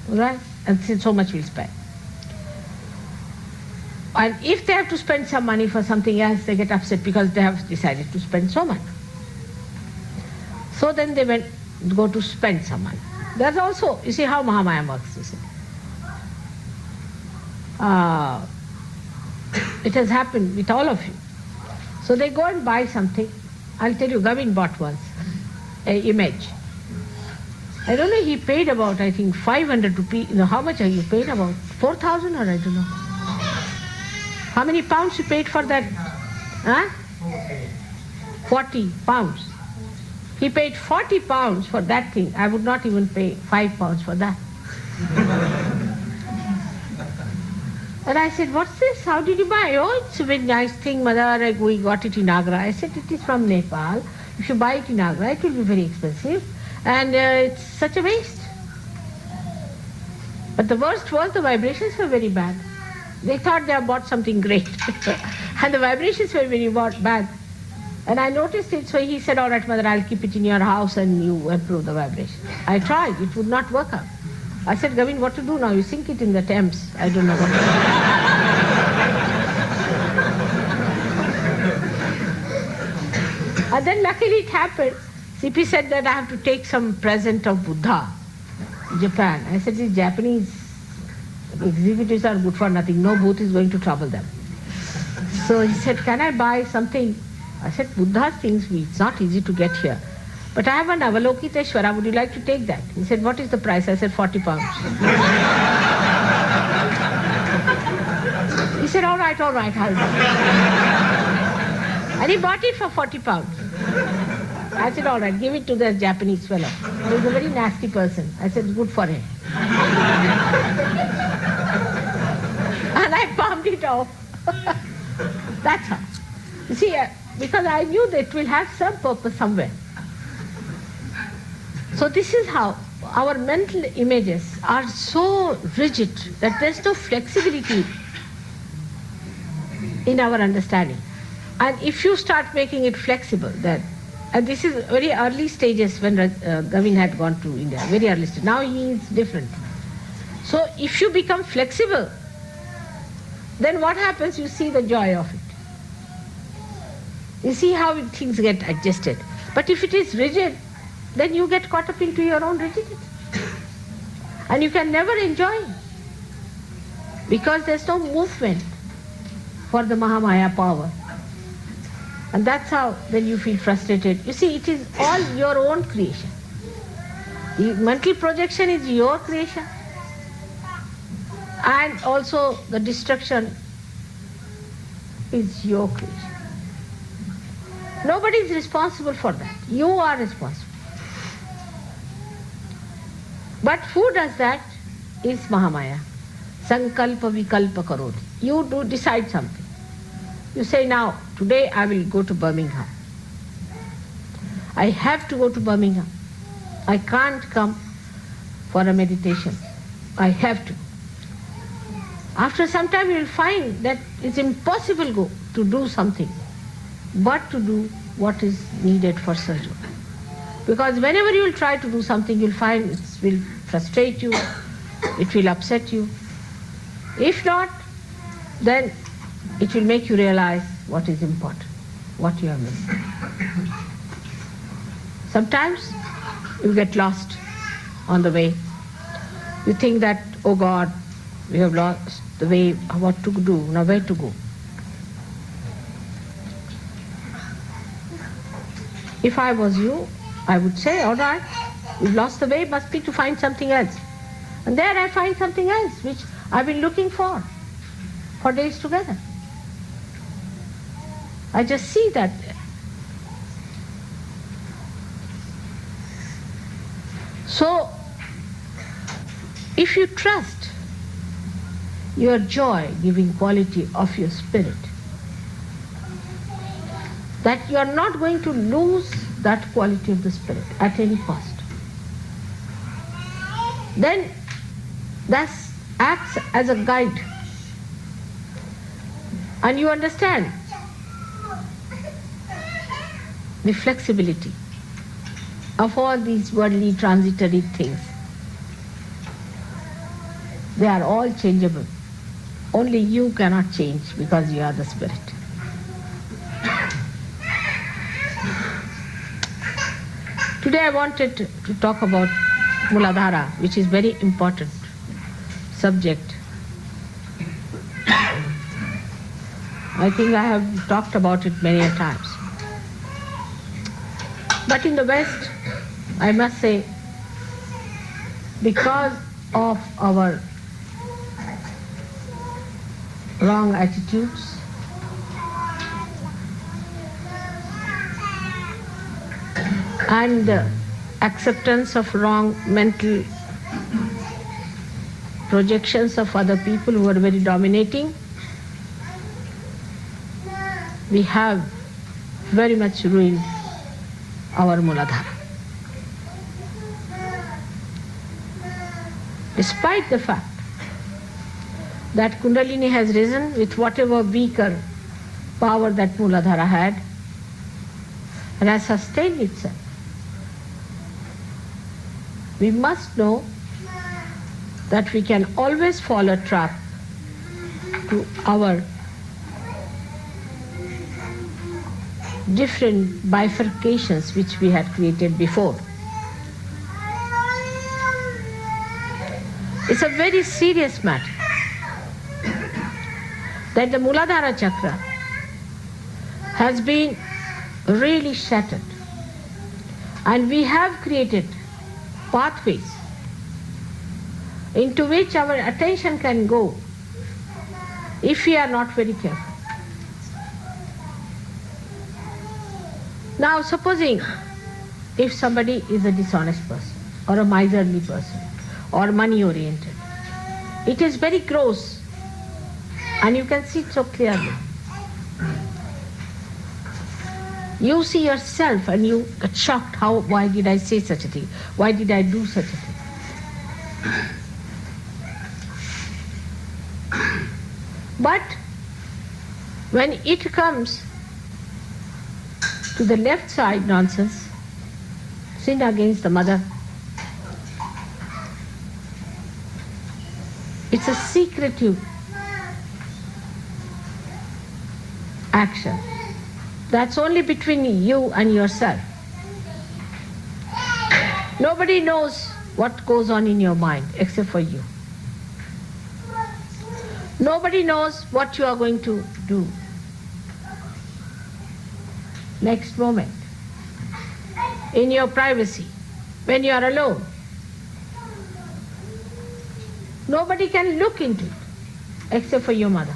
right? And so much we'll spend. And if they have to spend some money for something else, they get upset because they have decided to spend so much. So then they go to spend some money. That's also, you see how Mahamaya works, you see. It has happened with all of you. So they go and buy something. I'll tell you, Gavin bought once an image. I don't know, he paid about, I think, 500 rupees. You know, how much have you paid? About 4,000 or I don't know. How many pounds you paid for that? Huh? 40 pounds. He paid 40 pounds for that thing. I would not even pay 5 pounds for that. And I said, what's this? How did you buy? Oh, it's a very nice thing, mother. We got it in Agra. I said, it is from Nepal. If you buy it in Agra, it will be very expensive. And it's such a waste. But the worst was the vibrations were very bad. They thought they had bought something great. And the vibrations were very bad. And I noticed it, so he said, all right, mother, I'll keep it in your house and you improve the vibration. I tried, it would not work out. I said, Gavin, what to do now? You sink it in the Thames. I don't know what to do. And then luckily it happened. CP said that I have to take some present of Buddha, Japan. I said, these Japanese executives are good for nothing. No booth is going to trouble them. So he said, can I buy something? I said, Buddha's things, it's not easy to get here. But I have an Avalokiteshvara, would you like to take that? He said, what is the price? I said, 40 pounds. He said, all right, I'll buy it. And he bought it for 40 pounds. I said, all right, give it to the Japanese fellow. He was a very nasty person. I said, good for him. And I palmed it off. That's how. You see, because I knew that it will have some purpose somewhere. So this is how our mental images are so rigid that there's no flexibility in our understanding. And if you start making it flexible, then, and this is very early stages when Gavin had gone to India, very early stage. Now he is different. So if you become flexible, then what happens? You see the joy of it. You see how things get adjusted. But if it is rigid, then you get caught up into your own rigidity. And you can never enjoy it. Because there's no movement for the Mahamaya power. And that's how then you feel frustrated. You see, it is all your own creation. The mental projection is your creation. And also the destruction is your creation. Nobody is responsible for that. You are responsible. But who does that is Mahamaya. Sankalpa vikalpa karoti. You do decide something. You say, now, today I will go to Birmingham. I have to go to Birmingham. I can't come for a meditation. I have to. After some time you will find that it's impossible to do something but to do what is needed for surgery. Because whenever you will try to do something, you'll find it will frustrate you, it will upset you. If not, then it will make you realize what is important, what you are missing. Sometimes you get lost on the way. You think that, oh God, we have lost the way, what to do, now where to go. If I was you, I would say, all right, you've lost the way, must be to find something else. And there I find something else, which I've been looking for days together. I just see that there. So, if you trust your joy-giving quality of your spirit, that you are not going to lose that quality of the spirit at any cost, then that acts as a guide. And you understand the flexibility of all these worldly transitory things. They are all changeable. Only you cannot change because you are the spirit. Today I wanted to talk about Muladhara, which is very important subject. I think I have talked about it many a times. But in the West, I must say, because of our wrong attitudes, and acceptance of wrong mental projections of other people who are very dominating, we have very much ruined our Muladhara. Despite the fact that Kundalini has risen with whatever weaker power that Muladhara had and has sustained itself, we must know that we can always fall a trap to our different bifurcations which we had created before. It's a very serious matter that the Muladhara chakra has been really shattered, and we have created pathways into which our attention can go if we are not very careful. Now supposing if somebody is a dishonest person or a miserly person or money oriented, it is very gross and you can see it so clearly. You see yourself and you get shocked, why did I say such a thing? Why did I do such a thing? But when it comes to the left side nonsense, sin against the mother, it's a secretive action. That's only between you and yourself. Nobody knows what goes on in your mind except for you. Nobody knows what you are going to do next moment, in your privacy, when you are alone. Nobody can look into it except for your mother.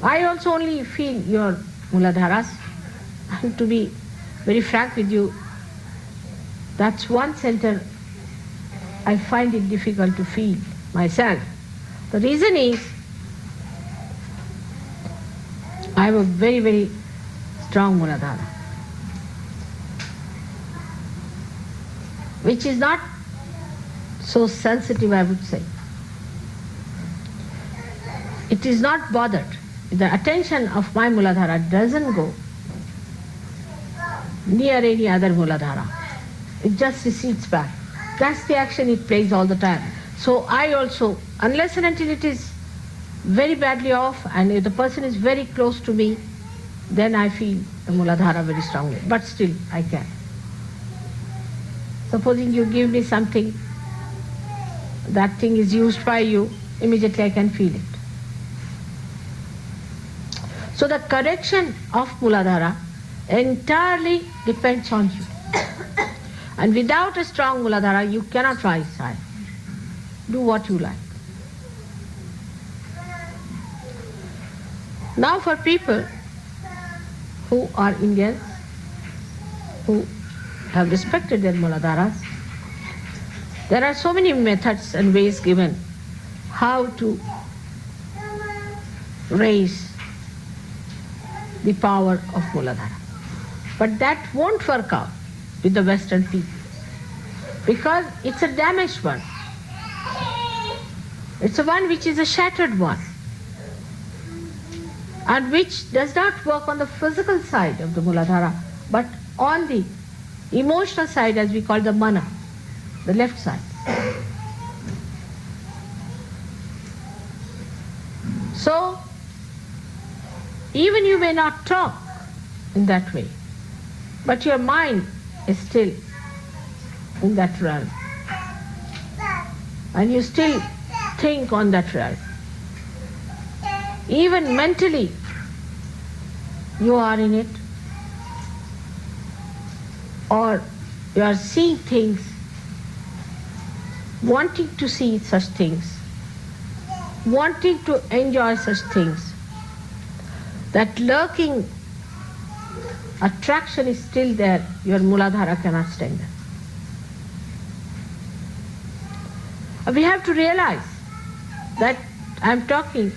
I also only feel your Muladharas, and to be very frank with you, that's one center I find it difficult to feel myself. The reason is I have a very, very strong Muladhara, which is not so sensitive, I would say. It is not bothered. The attention of my Muladhara doesn't go near any other Muladhara. It just recedes back. That's the action it plays all the time. So I also, unless and until it is very badly off and if the person is very close to me, then I feel the Muladhara very strongly. But still, I can. Supposing you give me something, that thing is used by you, immediately I can feel it. So the correction of Muladhara entirely depends on you. And without a strong Muladhara, you cannot rise high. Do what you like. Now for people who are Indians, who have respected their Muladharas, There are so many methods and ways given how to raise the power of Muladhara. But that won't work out with the Western people because it's a damaged one. It's a one which is a shattered one and which does not work on the physical side of the Muladhara but on the emotional side, as we call the mana, the left side. So, even you may not talk in that way, but your mind is still in that realm. And you still think on that realm. Even mentally, you are in it. Or you are seeing things, wanting to see such things, wanting to enjoy such things. That lurking attraction is still there, your Muladhara cannot stand it. We have to realize that I am talking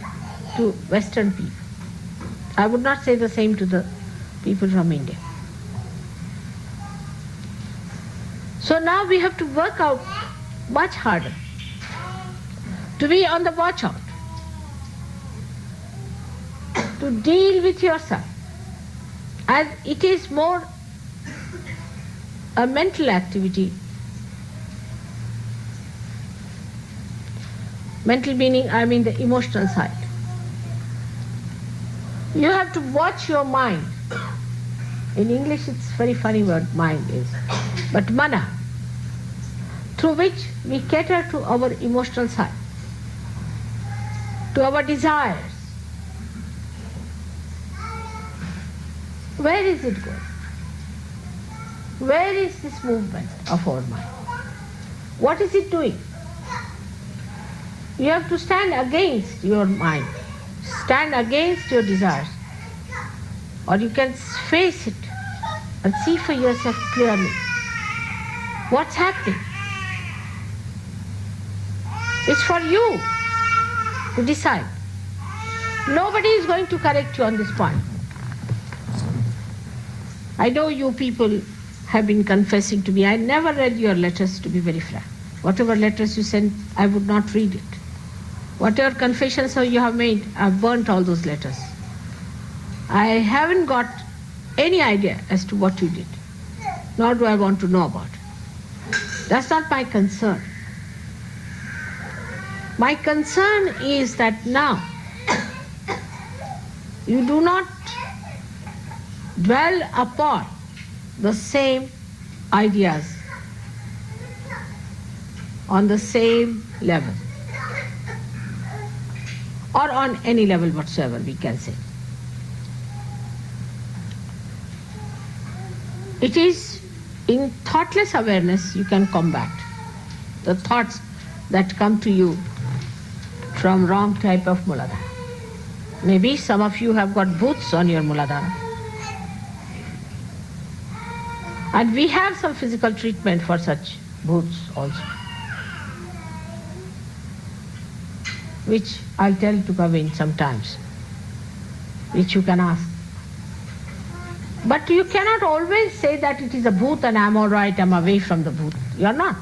to Western people. I would not say the same to the people from India. So now we have to work out much harder to be on the watch out, to deal with yourself, as it is more a mental activity. Mental meaning, I mean the emotional side. You have to watch your mind. In English it's very funny word mind is, but mana, through which we cater to our emotional side, to our desires. Where is it going? Where is this movement of our mind? What is it doing? You have to stand against your mind, stand against your desires, or you can face it and see for yourself clearly what's happening. It's for you to decide. Nobody is going to correct you on this point. I know you people have been confessing to me. I never read your letters, to be very frank. Whatever letters you sent, I would not read it. Whatever confessions you have made, I've burnt all those letters. I haven't got any idea as to what you did, nor do I want to know about it. That's not my concern. My concern is that now you do not dwell upon the same ideas on the same level, or on any level whatsoever, we can say. It is in thoughtless awareness you can combat the thoughts that come to you from wrong type of Muladhara. Maybe some of you have got booths on your Muladhara. And we have some physical treatment for such booths also, which I'll tell to come in sometimes, which you can ask. But you cannot always say that it is a booth and I'm all right, I'm away from the booth. You are not.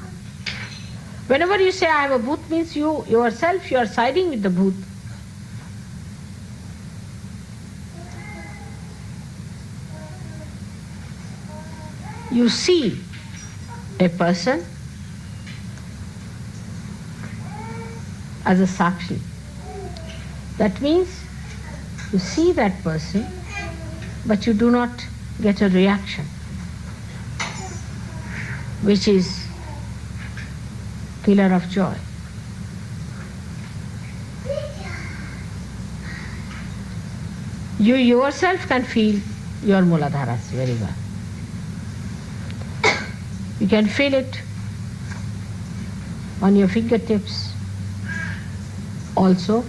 Whenever you say I am a booth, means you yourself, you are siding with the booth. You see a person as a sakshi. That means you see that person, but you do not get a reaction, which is killer of joy. You yourself can feel your Muladharas very well. You can feel it on your fingertips also,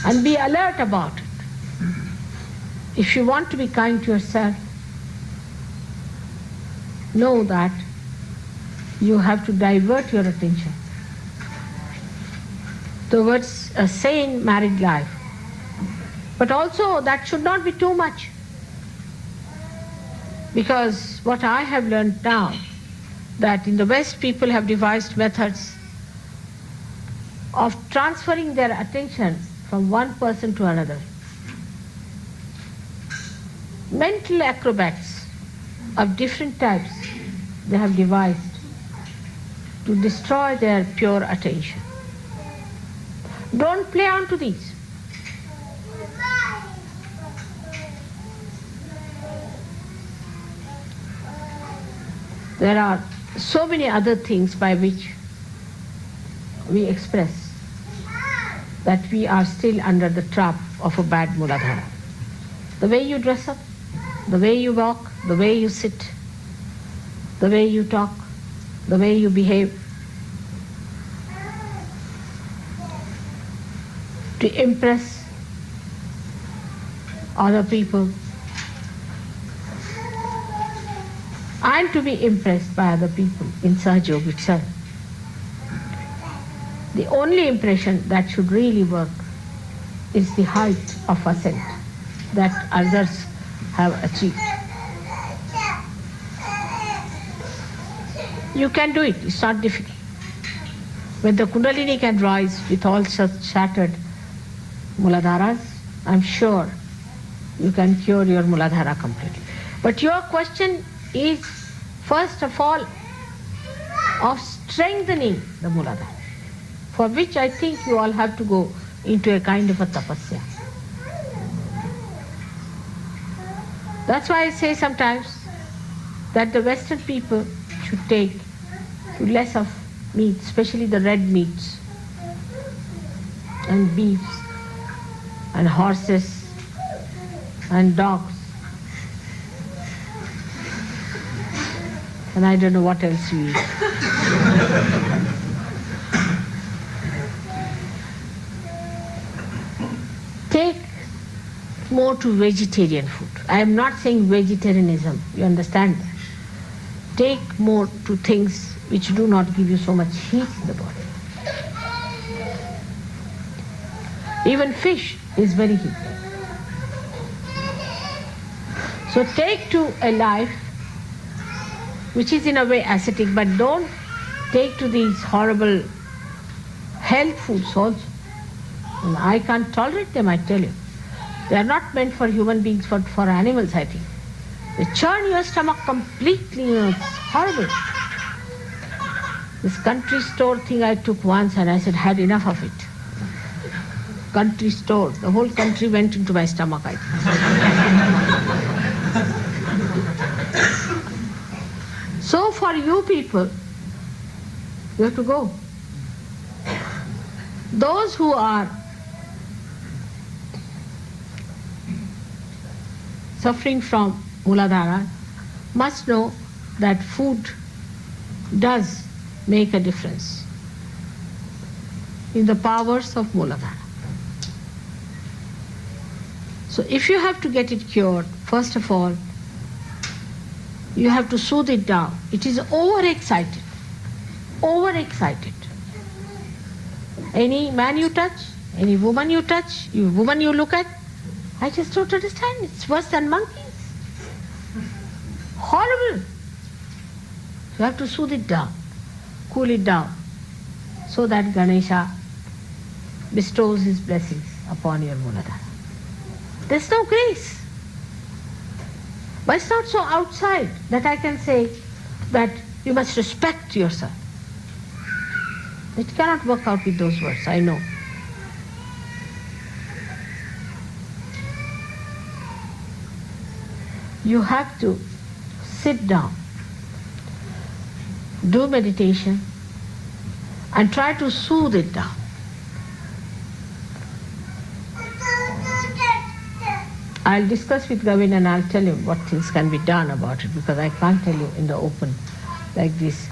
and be alert about it. If you want to be kind to yourself, know that you have to divert your attention towards a sane married life. But also that should not be too much. Because what I have learned now, that in the West people have devised methods of transferring their attention from one person to another. Mental acrobats of different types they have devised to destroy their pure attention. Don't play on to these. There are so many other things by which we express that we are still under the trap of a bad Muladhara. The way you dress up, the way you walk, the way you sit, the way you talk, the way you behave, to impress other people and to be impressed by other people in Sahaja itself. The only impression that should really work is the height of ascent that others have achieved. You can do it, it's not difficult. When the Kundalini can rise with all such shattered Muladharas, I'm sure you can cure your Muladhara completely. But your question is, first of all, of strengthening the Muladhara, for which I think you all have to go into a kind of a tapasya. That's why I say sometimes that the Western people should take less of meat, especially the red meats, and beefs, and horses, and dogs, and I don't know what else you eat. Take more to vegetarian food. I am not saying vegetarianism, you understand that. Take more to things which do not give you so much heat in the body. Even fish is very heaty. So take to a life which is in a way ascetic, but don't take to these horrible health foods also. And I can't tolerate them, I tell you. They are not meant for human beings, for animals, I think. They churn your stomach completely, it's horrible. This country store thing I took once and I said, had enough of it. Country store, the whole country went into my stomach, I think. So for you people, you have to go. Those who are suffering from Muladhara must know that food does make a difference in the powers of Muladhara. So if you have to get it cured, first of all, you have to soothe it down. It is overexcited. Overexcited. Any man you touch, any woman you touch, woman you look at, I just don't understand. It's worse than monkeys. Horrible. You have to soothe it down, cool it down, so that Ganesha bestows his blessings upon your Muladhara. There's no grace. But it's not so outside that I can say that you must respect yourself. It cannot work out with those words, I know. You have to sit down, do meditation, and try to soothe it down. I'll discuss with Gavin and I'll tell him what things can be done about it, because I can't tell you in the open like this.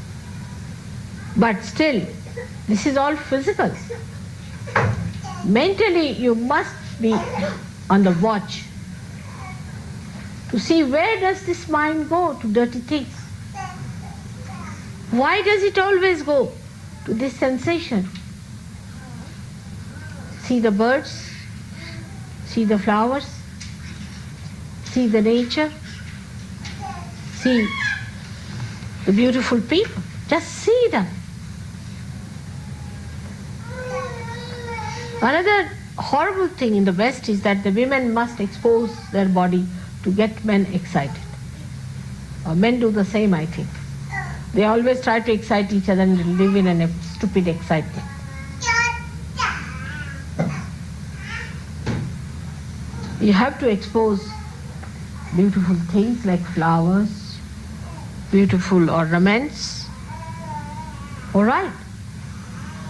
But still, this is all physical. Mentally, you must be on the watch to see where does this mind go to dirty things. Why does it always go to this sensation? See the birds, see the flowers, see the nature, see the beautiful people. Just see them. Another horrible thing in the West is that the women must expose their body to get men excited. Men do the same, I think. They always try to excite each other and live in a stupid excitement. You have to expose beautiful things like flowers, beautiful ornaments. All right.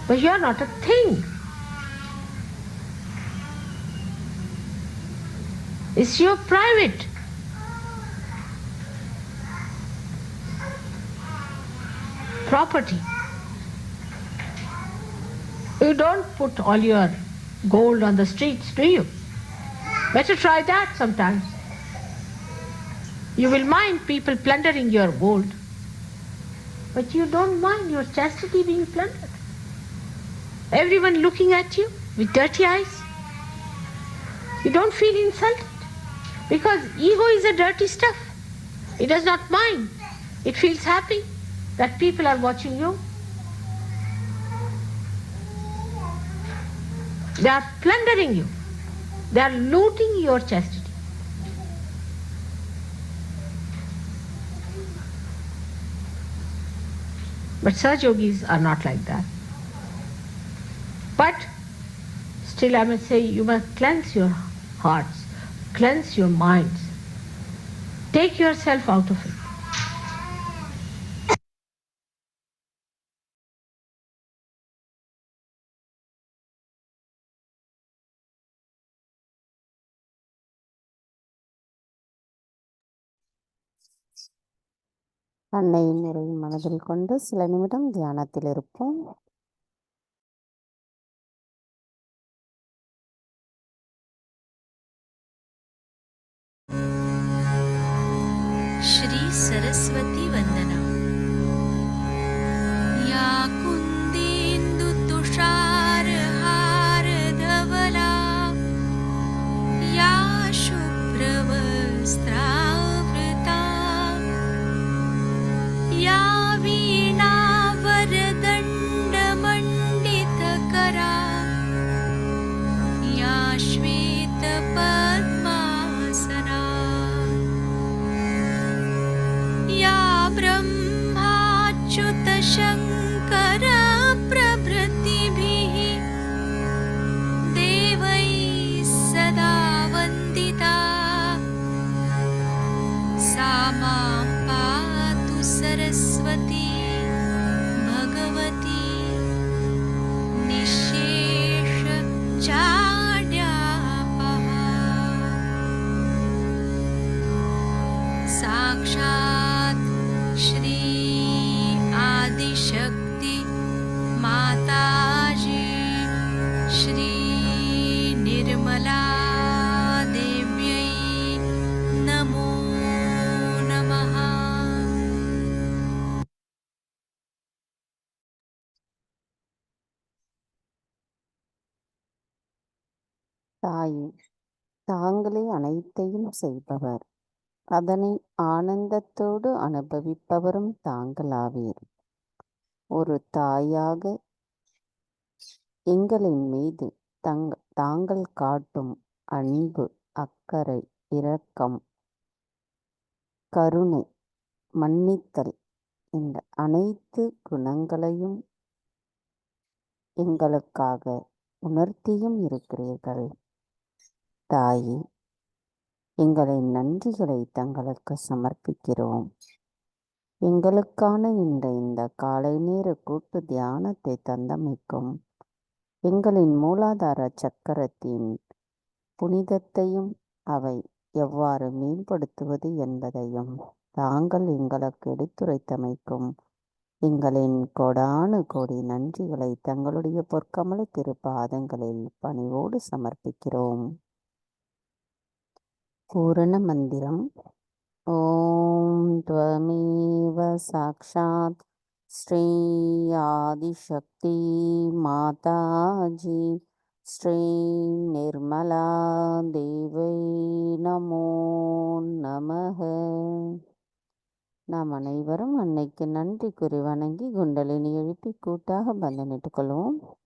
But you are not a thing. It's your private. Property. You don't put all your gold on the streets, do you? Better try that sometimes. You will mind people plundering your gold, but you don't mind your chastity being plundered. Everyone looking at you with dirty eyes. You don't feel insulted because ego is a dirty stuff. It does not mind. It feels happy that people are watching you. They are plundering you. They are looting your chastity. But Saj Yogis are not like that. But still I must say you must cleanse your hearts, cleanse your minds. Take yourself out of it. அன்னையின் நிறை மனதில் கொண்டு சில நிமிடம் தியானத்தில் இருப்போம். श्री सरस्वती वंदना। या कुन्देन्दु तुषार हार धवला, या शुभ्रवस्त्रावृता, या वीणा वरदण्डमण्डितकरा, या श्वेतपद्मासना, या ब्रह्माच्युत शङ्कर प्रभृतिभिः देवैः सदा वन्दिता, सा मां पातु सरस्वती भगवती निःशेषजाड्यापहा। साक्षात् श्री आदिशक्ति माताजी श्री निर्मला देव्यै नमो नमः। தாயே, தாங்களே அனைத்தையும் செய்பவர், அதனை ஆனந்தத்தோடு அனுபவிப்பவரும் தாங்களாவீர். ஒரு தாயாக எங்களின் மீது தாங்கள் காட்டும் அன்பு, அக்கறை, இரக்கம், கருணை, மன்னித்தல், இந்த அனைத்து குணங்களையும் எங்களுக்காக உணர்த்தியும் இருக்கிறீர்கள். தாயே, எங்களின் நன்றிகளை தங்களுக்கு சமர்ப்பிக்கிறோம். எங்களுக்கான இந்த காலை நேர கூட்டு தியானத்தை தந்தமைக்கும் எங்களின் மூலாதார சக்கரத்தின் புனிதத்தையும் அவை எவ்வாறு மேம்படுத்துவது என்பதையும் தாங்கள் எங்களுக்கு எடுத்துரைத்தமைக்கும் எங்களின் கோடானு கோடி நன்றிகளை தங்களுடைய பொற்கமல திருப்பாதங்களில் பணிவோடு சமர்ப்பிக்கிறோம். பூரண மந்திரம். ஓம் த்வமேவ சாக்ஷாத் ஸ்ரீ ஆதிசக்தி மாதாஜி ஸ்ரீ நிர்மலா தேவை நமோ நமக. நாம் அனைவரும் அன்னைக்கு நன்றி கூறி வணங்கி குண்டலினி எழுப்பி கூட்டாக பந்தனிட்டுக் கொள்வோம்.